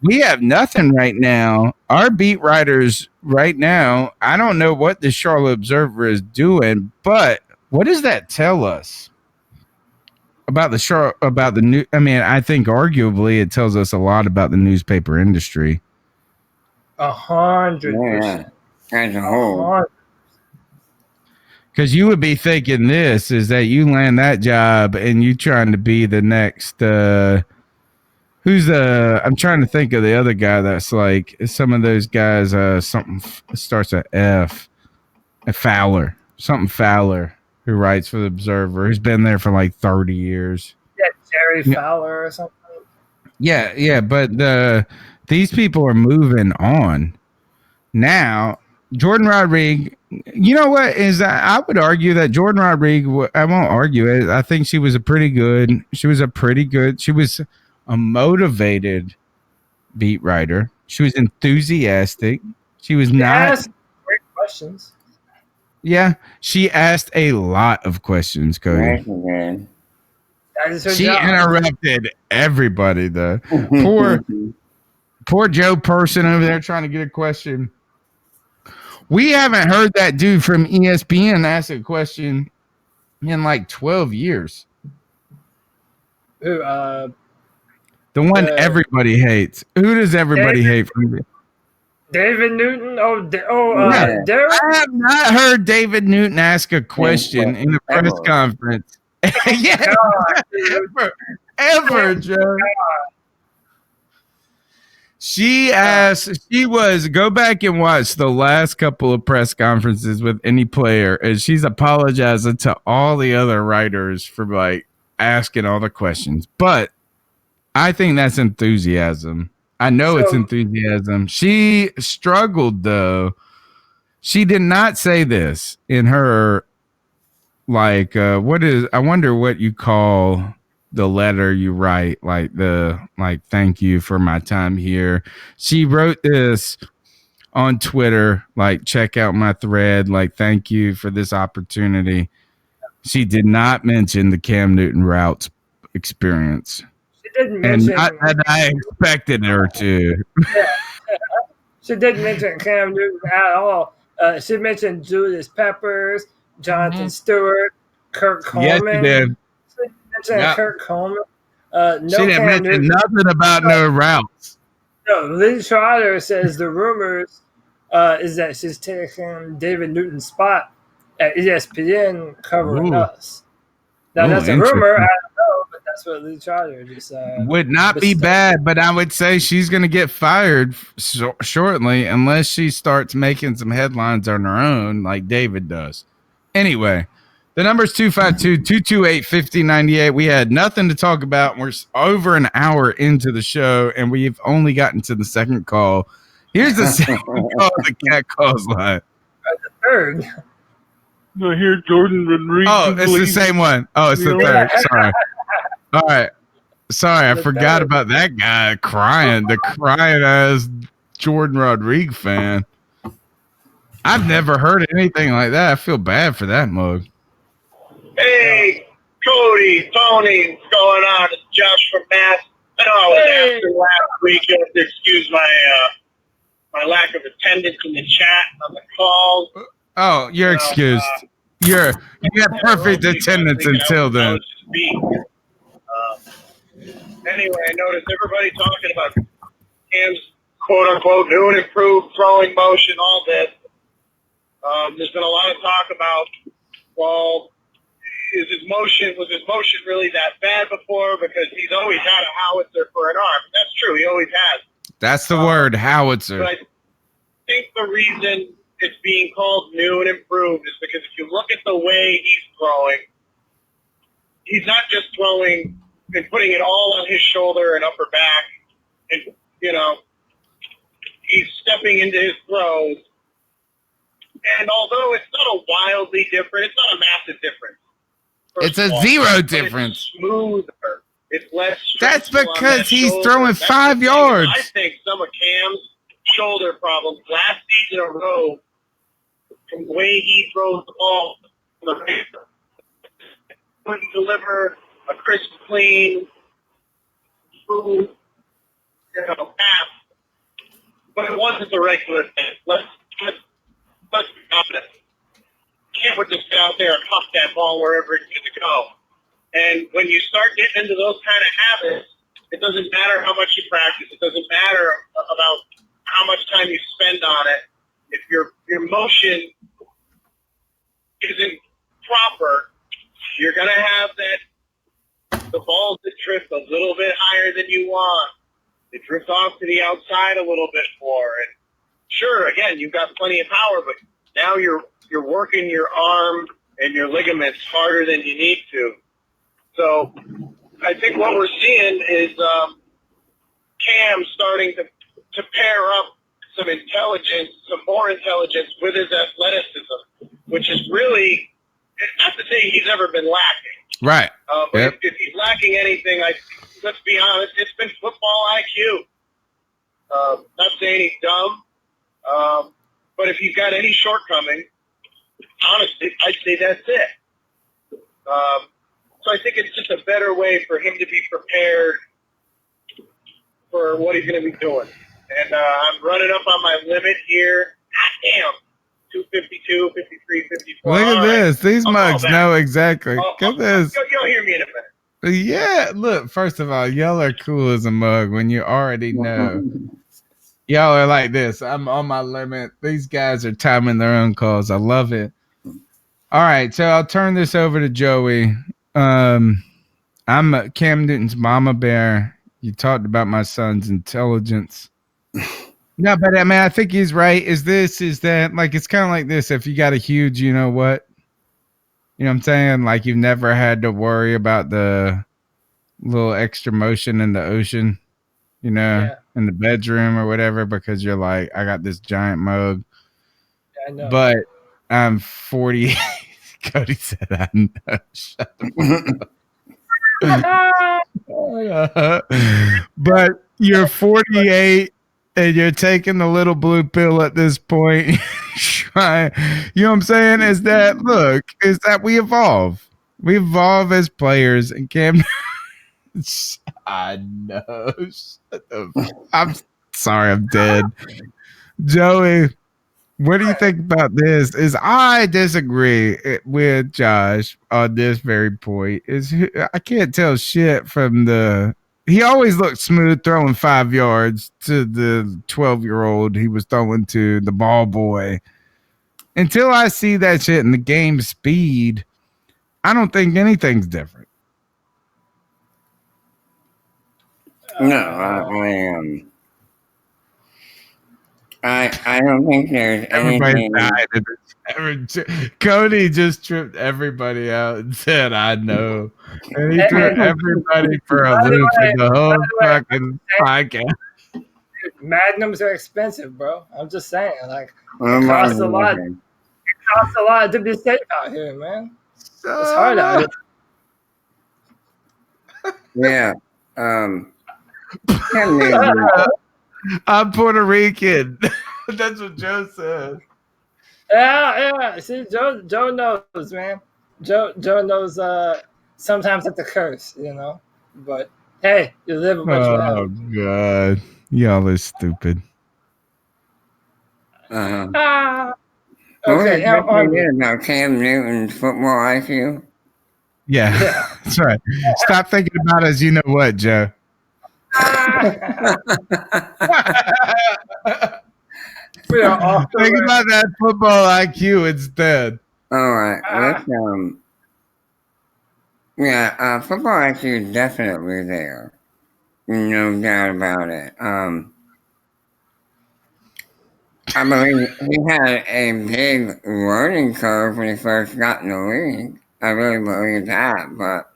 A: We have nothing right now. Our beat writers right now, I don't know what the Charlotte Observer is doing, but what does that tell us about the new? I mean, I think arguably it tells us a lot about the newspaper industry.
D: 100%.
G: As a whole.
A: Because you would be thinking this is that you land that job and you trying to be the next who's I'm trying to think of the other guy that's like some of those guys something starts at F. Fowler. Something Fowler who writes for the Observer. Who's been there for like 30 years.
D: Yeah, Jerry Fowler or something.
A: Yeah, but these people are moving on. Now, Jordan Rodriguez, you know what is I would argue that Jordan Rodriguez, I won't argue it. I think she was a motivated beat writer. She was enthusiastic. She was not
D: great questions.
A: Yeah, she asked a lot of questions, Cody.
D: That is her
A: She
D: job.
A: interrupted everybody though. Poor Joe Person over there trying to get a question. We haven't heard that dude from ESPN ask a question in like 12 years.
D: Who,
A: the one everybody hates. Who does everybody hate from it?
D: David Newton? Derek?
A: I have not heard David Newton ask a question in a press conference. Yeah, ever, Joe. She go back and watch the last couple of press conferences with any player, and she's apologizing to all the other writers for like asking all the questions. But I think that's enthusiasm. I know it's enthusiasm. She struggled though. She did not say this in her I wonder what you call the letter you write, thank you for my time here. She wrote this on Twitter, check out my thread, thank you for this opportunity. She did not mention the Cam Newton routes experience.
D: She didn't mention,
A: and I expected her to.
D: Yeah. She didn't mention Cam Newton at all. She mentioned Julius Peppers, Jonathan Stewart, Kirk Coleman.
A: Yes, she did.
D: She mentioned Kirk Coleman. No,
A: she didn't mention nothing about no routes.
D: No, Lee Trotter says the rumors is that she's taking David Newton's spot at ESPN covering us. Now, that's a rumor. I don't know, but that's what Lee Trotter just
A: would not be bad, but I would say she's going to get fired shortly unless she starts making some headlines on her own like David does. Anyway, the number is 252-228-5098. We had nothing to talk about. We're over an hour into the show, and we've only gotten to the second call. Here's the second call, the cat calls line.
D: The third.
J: I hear Jordan Rodriguez.
A: Oh, it's the same one. Oh, it's the third. Sorry. All right. Sorry, I forgot about that guy crying. The crying ass Jordan Rodriguez fan. I've never heard anything like that. I feel bad for that mug.
K: Hey, Cody, Tony, what's going on? It's Josh from Mass. I know I was after last week. You have to excuse my lack of attendance in the chat on the call.
A: Oh, you're excused. You have perfect attendance until then.
K: Anyway, I noticed everybody talking about Cam's quote-unquote new and improved throwing motion, all this. There's been a lot of talk about, well, was his motion really that bad before? Because he's always had a howitzer for an arm. That's true. He always has.
A: That's the word, howitzer.
K: But I think the reason it's being called new and improved is because if you look at the way he's throwing, he's not just throwing and putting it all on his shoulder and upper back. And, he's stepping into his throws And although it's not a wildly different, it's not a massive difference.
A: It's a
K: First of all,
A: zero
K: but
A: difference.
K: It's smoother. It's less
A: That's
K: stressful on
A: because
K: that
A: he's
K: shoulder.
A: throwing
K: That's the
A: 5
K: thing.
A: yards.
K: I think some of Cam's shoulder problems last season in a row, from the way he throws the ball, couldn't deliver a crisp, clean, smooth, pass. But it wasn't the regular thing. Let's be confident. Cam would just get out there and huck that ball wherever it's going to go. And when you start getting into those kind of habits, it doesn't matter how much you practice. It doesn't matter about how much time you spend on it. If your motion isn't proper, you're going to have the balls that drift a little bit higher than you want. They drift off to the outside a little bit more. And sure, again, you've got plenty of power, but now you're working your arm and your ligaments harder than you need to. So I think what we're seeing is Cam starting to pair up some intelligence, some more intelligence with his athleticism, which is really not the thing he's ever been lacking.
A: Right.
K: But if he's lacking anything, let's be honest, it's been football IQ. Not saying he's dumb, but if he's got any shortcoming, honestly, I'd say that's it. So I think it's just a better way for him to be prepared for what he's going to be doing. And I'm running up on my limit here. Damn. 252, 53, 54.
A: Look at this.
K: Right.
A: These mugs know exactly. Look at this.
K: You'll hear me in a minute.
A: Yeah, look, first of all, y'all are cool as a mug when you already know. Y'all are like this. I'm on my limit. These guys are timing their own calls. I love it. All right, so I'll turn this over to Joey. I'm Cam Newton's mama bear. You talked about my son's intelligence. No, but I mean, I think he's right. Is that? Like, it's kind of like this. If you got a huge, you know what? You know what I'm saying? Like, you've never had to worry about the little extra motion in the ocean, in the bedroom or whatever, because you're like, I got this giant mug.
D: I know.
A: But I'm 40. Cody said, I know. Shut up. But you're 48 and you're taking the little blue pill at this point. You know what I'm saying? Is that we evolve. We evolve as players. And Cam, I know. I'm sorry, I'm dead. Joey, what do you think about this? I disagree with Josh on this very point. I can't tell shit from he always looked smooth throwing 5 yards to the 12-year-old he was throwing to, the ball boy. Until I see that shit in the game speed, I don't think anything's different.
G: No, I don't think there's
A: Everybody
G: anything.
A: died. Cody just tripped everybody out and said, I know. And he threw everybody for a loop in the whole fucking podcast.
D: Magnums are expensive, bro. I'm just saying. Like, it costs a lot. It costs a lot to be safe out here, man. It's hard out
G: Yeah.
D: here.
A: I'm Puerto Rican. That's what Joe said.
D: Yeah. See, Joe knows, man. Joe knows. Sometimes it's a curse, But hey, you live with what you have.
A: Oh God, y'all are stupid.
G: Okay.
D: Now
G: about Cam Newton's football IQ.
A: Yeah, that's right. Stop thinking about us. You know what, Joe? Think about that football IQ instead.
G: All right. Football IQ is definitely there. No doubt about it. I believe he had a big learning curve when he first got in the league. I really believe that, but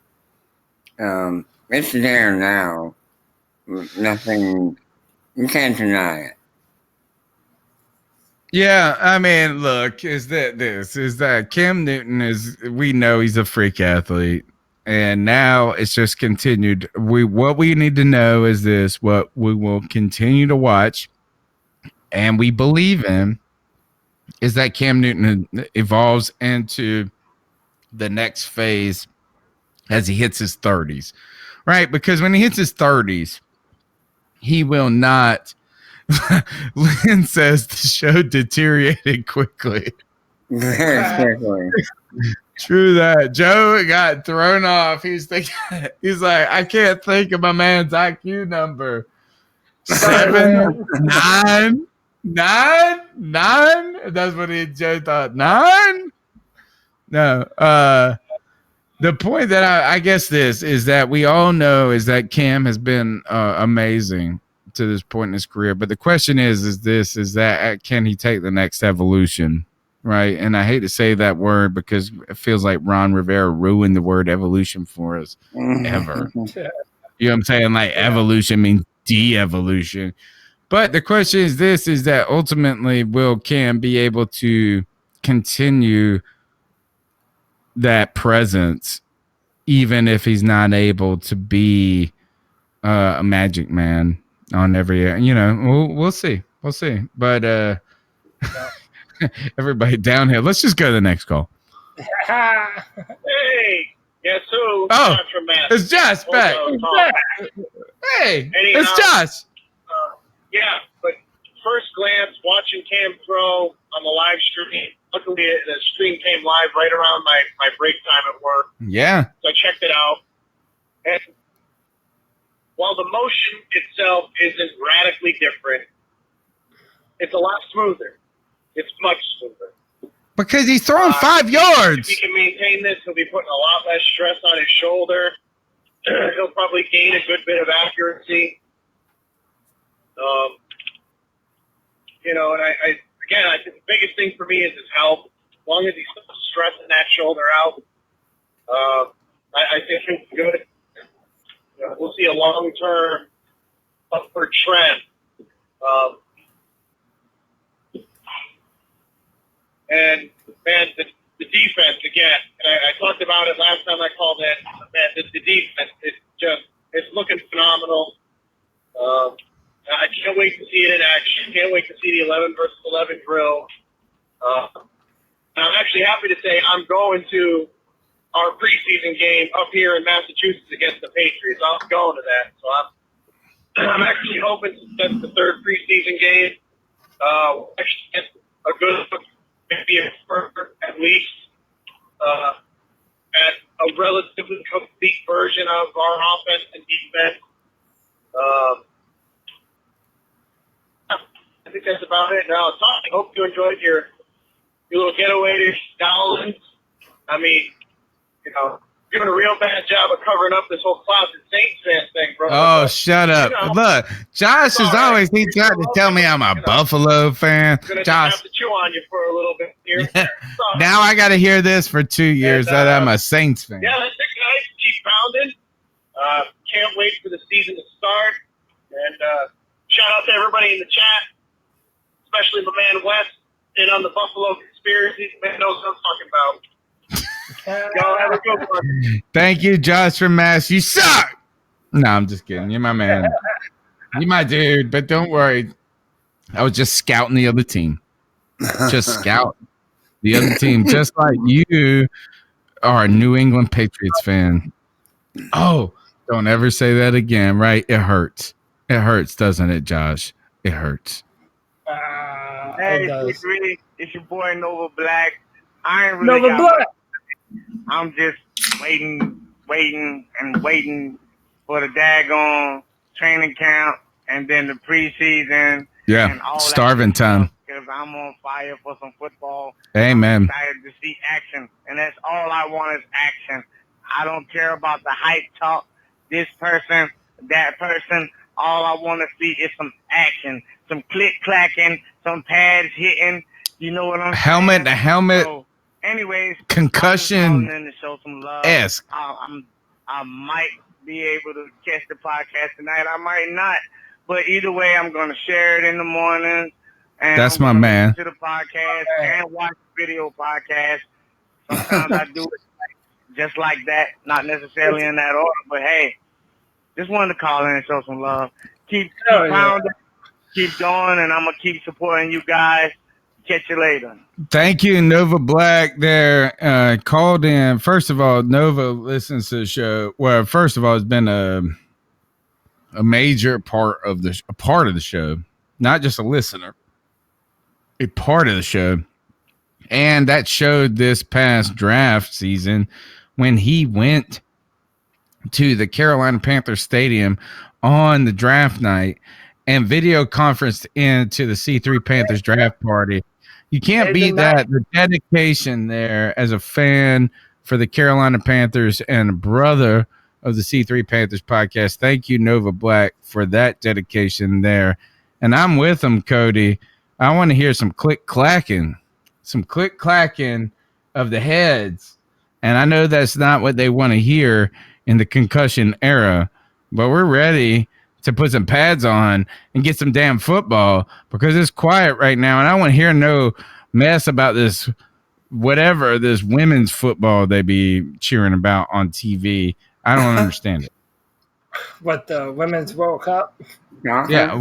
G: it's there now. Nothing, you can't deny it.
A: Yeah, I mean, look, is that Cam Newton we know he's a freak athlete, and now it's just continued. What we need to know is this: what we will continue to watch, and we believe in, is that Cam Newton evolves into the next phase as he hits his 30s, right? Because when he hits his 30s, he will not. Lynn says the show deteriorated quickly.
G: Very quickly.
A: True that. Joe got thrown off. He's like, I can't think of my man's IQ number. 7, 9, 9, 9. That's what Joe thought. 9? No. The point that I guess this is that we all know is that Cam has been amazing to this point in his career. But the question is that can he take the next evolution? Right. And I hate to say that word because it feels like Ron Rivera ruined the word evolution for us ever. You know what I'm saying? Like evolution means de-evolution. But the question is is that ultimately will Cam be able to continue that presence even if he's not able to be a Magic Man on every, we'll see. We'll see. But everybody down here. Let's just go to the next call.
K: Hey, guess who?
A: Oh,
K: From Matt.
A: it's Josh back. Hey,
K: Anyhow,
A: it's Josh.
K: Yeah, but first glance, watching Cam throw on the live stream, luckily the stream came live right around my break time at work.
A: Yeah.
K: So I checked it out. And while the motion itself isn't radically different, it's a lot smoother. It's much smoother.
A: Because he's throwing 5 yards.
K: If he can maintain this, he'll be putting a lot less stress on his shoulder. He'll probably gain a good bit of accuracy. And I think the biggest thing for me is his health. As long as he's stressing that shoulder out, I think he'll be good. We'll see a long-term upward trend. And man, the defense again. I talked about it last time I called in. Man, the defense it's looking phenomenal. I can't wait to see it in action. Can't wait to see the 11 versus 11 drill. I'm actually happy to say I'm going to our preseason game up here in Massachusetts against the Patriots. I'm going to that. So I'm actually hoping that's the third preseason game. Actually get a good, maybe a first at least, at a relatively complete version of our offense and defense. I think that's about it. Now, Tom, I hope you enjoyed your little getaway to Dowland. I mean, doing a real bad job of covering up this whole Closet Saints fan thing, bro.
A: Oh, shut up. Look, Josh is always, he tried to tell me I'm a Buffalo fan. Josh.
K: Have to chew on you for a little bit here.
A: Now I got to hear this for 2 years that I'm a Saints fan.
K: Yeah, that's it, guys. Keep pounding. Can't wait for the season to start. And shout out to everybody in the chat, especially my man Wes, and on the Buffalo Conspiracy. Man knows what I'm talking about. Y'all have a good one.
A: Thank you, Josh from Mass. You suck. No, I'm just kidding. You're my man. You're my dude, but don't worry. I was just scouting the other team. Just scout the other team, just like you are a New England Patriots fan. Oh, don't ever say that again, right? It hurts. It hurts, doesn't it, Josh? It hurts.
L: Hey, it's your boy Nova Black. I ain't really Nova Black. I'm just waiting for the daggone training camp and then the preseason.
A: Yeah,
L: and all
A: starving time.
L: Because I'm on fire for some football.
A: Amen.
L: I'm excited to see action, and that's all I want is action. I don't care about the hype talk. This person, that person. All I want to see is some action, some click clacking, some pads hitting. You know what I'm saying?
A: Helmet to helmet.
L: So, anyways,
A: concussion.
L: To show some love.
A: Esque.
L: I might be able to catch the podcast tonight. I might not. But either way, I'm going to share it in the morning. And
A: That's
L: I'm
A: my
L: gonna
A: man.
L: listen to the podcast and watch the video podcast. Sometimes I do it just like that, not necessarily in that order, but hey, just wanted to call in and show some love. Keep pounding, keep going, and I'm gonna keep supporting you guys. Catch you later.
A: Thank you, Nova Black. There called in. First of all, Nova listens to the show. Well, first of all, it's been a major part of the show, not just a listener, a part of the show, and that showed this past draft season when he went to the Carolina Panthers Stadium on the draft night and video conferenced into the C3 Panthers draft party. You can't beat that. The dedication there as a fan for the Carolina Panthers and a brother of the C3 Panthers podcast. Thank you, Nova Black, for that dedication there. And I'm with him, Cody. I want to hear some click-clacking of the heads. And I know that's not what they want to hear in the concussion era, but we're ready to put some pads on and get some damn football because it's quiet right now. And I want to hear no mess about this, whatever, this women's football they be cheering about on TV. I don't understand it.
D: What, the Women's World Cup?
A: Yeah,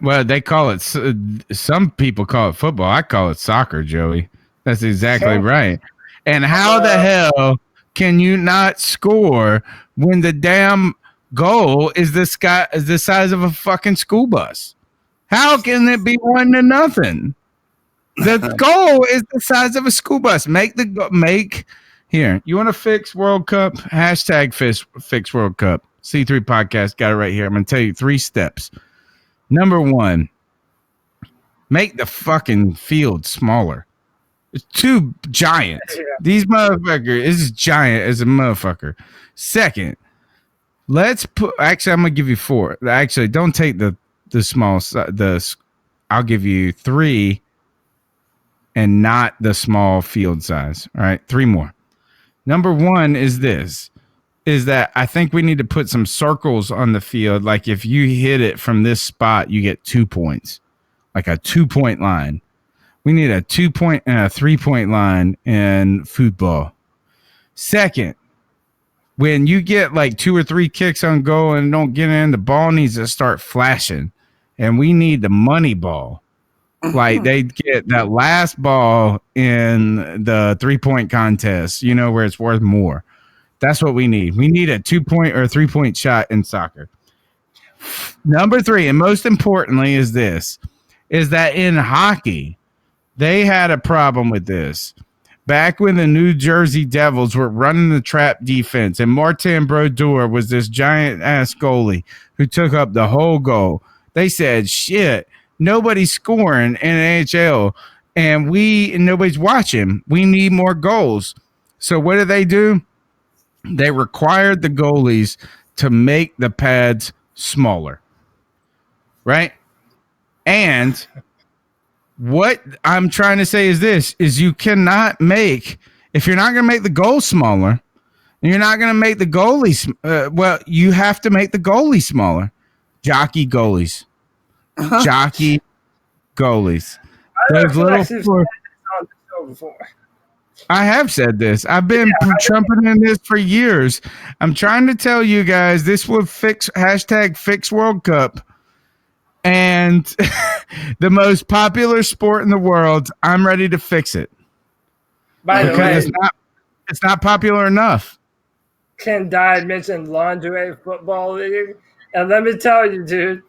A: well, they call it, some people call it football. I call it soccer, Joey. That's exactly right. And how the hell can you not score when the damn goal is the size of a fucking school bus? How can it be 1-0? The goal is the size of a school bus. Here. You want to fix World Cup? Hashtag fix World Cup. C3 podcast got it right here. I'm going to tell you 3 steps. Number 1, make the fucking field smaller. It's too giant. These motherfuckers is giant as a motherfucker. Second, actually, I'm gonna give you 4. Actually, don't take the small. I'll give you 3, and not the small field size. All right, 3 more. Number 1 is that I think we need to put some circles on the field. Like if you hit it from this spot, you get 2 points, like a 2-point line. We need a 2-point and a 3-point line in football. Second, when you get like 2 or 3 kicks on goal and don't get in, the ball needs to start flashing. And we need the money ball. Like they get that last ball in the 3-point contest, where it's worth more. That's what we need. We need a 2-point or a 3-point shot in soccer. Number 3, and most importantly, is that in hockey, they had a problem with this. Back when the New Jersey Devils were running the trap defense and Martin Brodeur was this giant-ass goalie who took up the whole goal, they said, shit, nobody's scoring in NHL and nobody's watching. We need more goals. So what did they do? They required the goalies to make the pads smaller, right? And what I'm trying to say is you cannot if you're not going to make the goal smaller, and you're not going to make the goalie, you have to make the goalie smaller. Jockey goalies. Jockey goalies. Those little. I have said this. I've been trumpeting this for years. I'm trying to tell you guys this will fix World Cup. And the most popular sport in the world, I'm ready to fix it.
D: By the way,
A: it's not popular enough.
D: Ken Dye mentioned lingerie football league. And let me tell you, dude,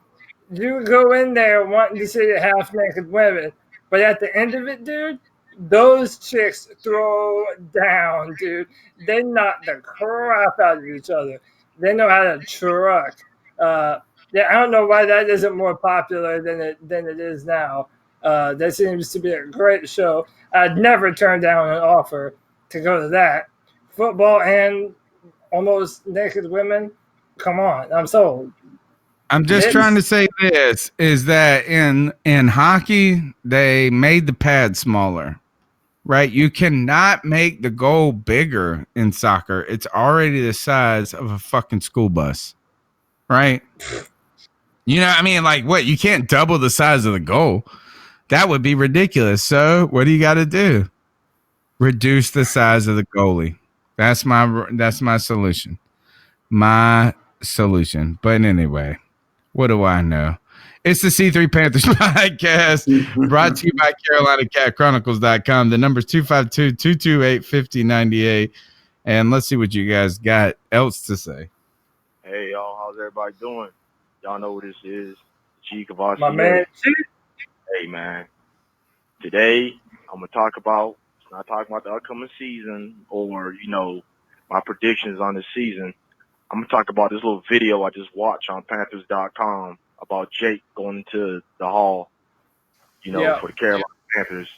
D: you go in there wanting to see half-naked women. But at the end of it, dude, those chicks throw down, dude. They knock the crap out of each other. They know how to truck. I don't know why that isn't more popular than it is now. That seems to be a great show. I'd never turn down an offer to go to that. Football and almost naked women. Come on, I'm sold.
A: I'm just trying to say this is that in hockey they made the pad smaller, right? You cannot make the goal bigger in soccer. It's already the size of a fucking school bus, right? You know, I mean, like what? You can't double the size of the goal. That would be ridiculous. So what do you got to do? Reduce the size of the goalie. That's my solution. My solution. But anyway, what do I know? It's the C3 Panthers podcast brought to you by CarolinaCatChronicles.com. The number's 252-228-5098. And let's see what you guys got else to say.
M: Hey, y'all. How's everybody doing? Y'all know who this is. G. Cavassier.
D: My man, G.
M: Hey, man. Today, I'm going to talk about, not talking about the upcoming season or, you know, my predictions on the season. I'm going to talk about this little video I just watched on Panthers.com about Jake going into the hall, you know, for the Carolina Panthers.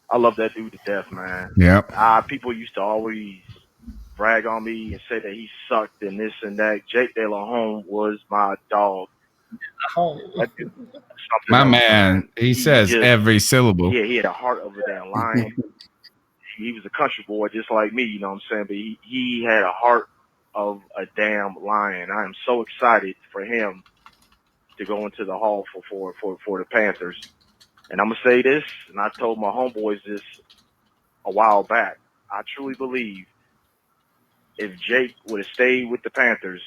M: I love that dude to death, man.
A: Yep.
M: People used to always brag on me and say that he sucked and this and that. Jake De La Home was my dog.
A: My man, he says just, every syllable.
M: Yeah, he had a heart of a damn lion. He was a country boy just like me, you know what I'm saying? But he had a heart of a damn lion. I am so excited for him to go into the hall for the Panthers. And I'm going to say this, and I told my homeboys this a while back. I truly believe if Jake would have stayed with the Panthers,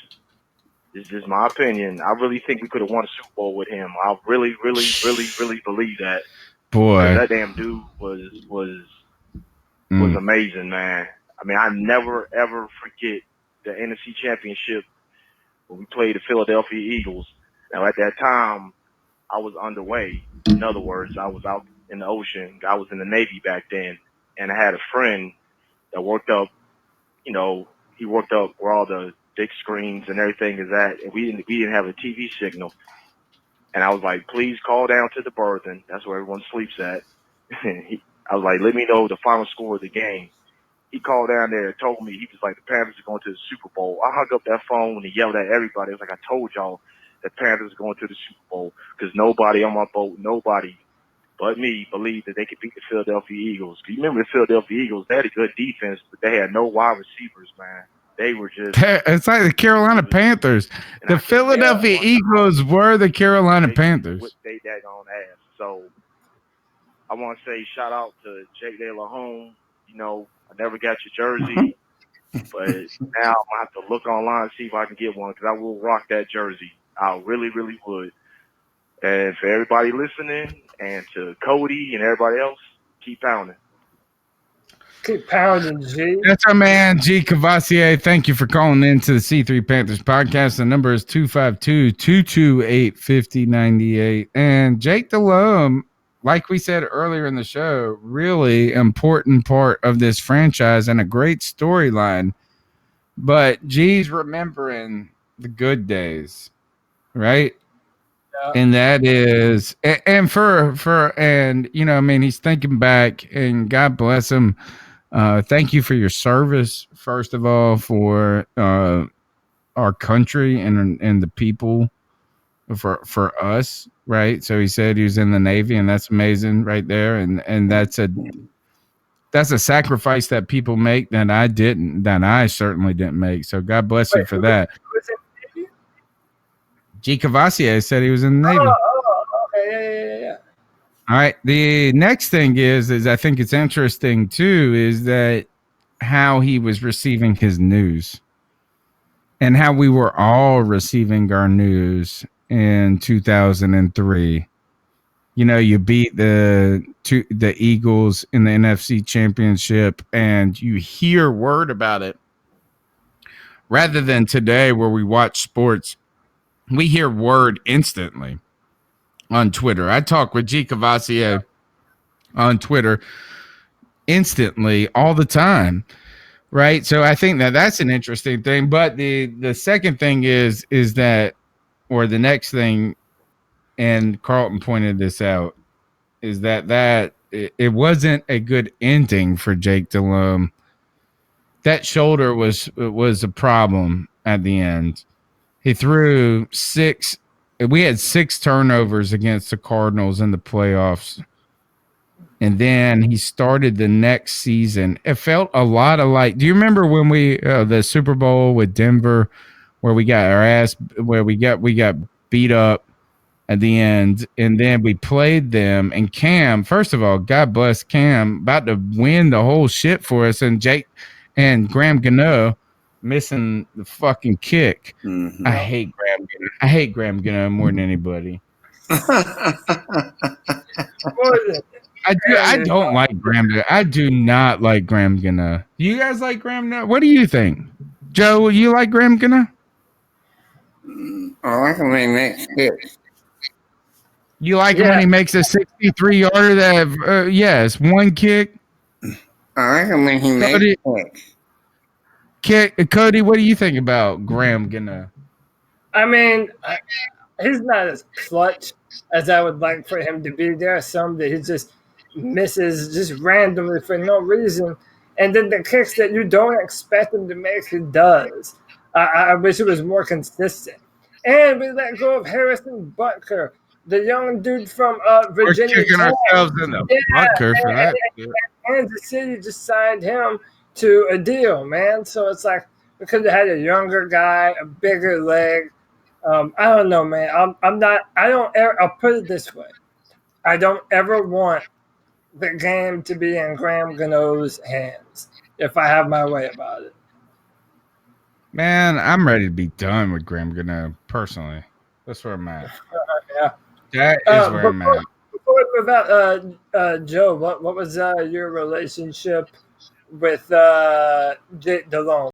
M: this is my opinion, I really think we could have won a Super Bowl with him. I really, really, really, really believe that.
A: Boy.
M: That damn dude was amazing, man. I mean, I never, ever forget the NFC Championship when we played the Philadelphia Eagles. Now, at that time, I was underway. In other words, I was out in the ocean. I was in the Navy back then. And I had a friend that worked up, you know, he worked up where all the big screens and everything is at. And we didn't have a TV signal. And I was like, please call down to the berth. That's where everyone sleeps at. I was like, let me know the final score of the game. He called down there and told me, he was like, the Panthers are going to the Super Bowl. I hung up that phone and he yelled at everybody. It was like, I told y'all the Panthers are going to the Super Bowl because nobody on my boat, nobody but me believed that they could beat the Philadelphia Eagles. You remember the Philadelphia Eagles, they had a good defense, but they had no wide receivers, man. They were just...
A: It's like the Carolina Panthers. The Philadelphia Eagles were the Carolina Panthers.
M: They daggone ass. So I want to say shout out to Jake De La Home. You know, I never got your jersey, but now I'm going to have to look online and see if I can get one because I will rock that jersey. I really, really would. And for everybody listening and to Cody and everybody else, keep pounding.
D: Keep pounding, G.
A: That's our man, G. Cavassier. Thank you for calling in to the C3 Panthers podcast. The number is 252-228-5098. And Jake DeLome, like we said earlier in the show, really important part of this franchise and a great storyline. But G's remembering the good days, right? Yeah. And that is, and and you know, I mean, he's thinking back, and God bless him. Thank you for your service, first of all, for our country and the people, for us, right? So he said he was in the Navy, and that's amazing right there, and that's a sacrifice that people make that I certainly didn't make. So God bless you for that. G. Cavassier said he was in the Navy.
D: Oh, okay, yeah.
A: All right. The next thing is I think it's interesting too, is that how he was receiving his news and how we were all receiving our news in 2003. You know, you beat the Eagles in the NFC Championship and you hear word about it rather than today where we watch sports. We hear word instantly on Twitter. I talk with G. Cavassier on Twitter instantly all the time, right? So I think that's an interesting thing. But the second thing is that, or the next thing, and Carlton pointed this out, is that it wasn't a good ending for Jake Delhomme. That shoulder was a problem at the end. He threw 6. We had 6 turnovers against the Cardinals in the playoffs. And then he started the next season. It felt a lot like, do you remember when we, the Super Bowl with Denver, where we got our ass, where we got beat up at the end, and then we played them. And Cam, first of all, God bless Cam, about to win the whole shit for us, and Jake and Graham Gano missing the fucking kick.
G: Mm-hmm.
A: I hate Graham Gano. I hate Graham Gano more than anybody. I don't like Graham Gano. I do not like Graham Gano. Do you guys like Graham Gano? What do you think? Joe, you like Graham Gano?
G: I like him when he makes kicks.
A: You like him when he makes a 63-yarder that, yes, one kick?
G: I like him when he makes kicks.
A: Cody, what do you think about Graham Gano?
D: I mean, he's not as clutch as I would like for him to be. There are some that he just misses just randomly for no reason. And then the kicks that you don't expect him to make, he does. I wish it was more consistent. And we let go of Harrison Butker, the young dude from Virginia.
A: We're kicking ourselves in the Butker for that.
D: Kansas City just signed him to a deal, man. So it's like we could have had a younger guy, a bigger leg. I don't know, man. I'm not. I don't ever. I'll put it this way: I don't ever want the game to be in Graham Gano's hands if I have my way about it.
A: Man, I'm ready to be done with Graham Gano personally. That's where I'm at.
D: Yeah,
A: that is where I'm at.
D: Before we move out, Joe, what was your relationship with Jake DeLone?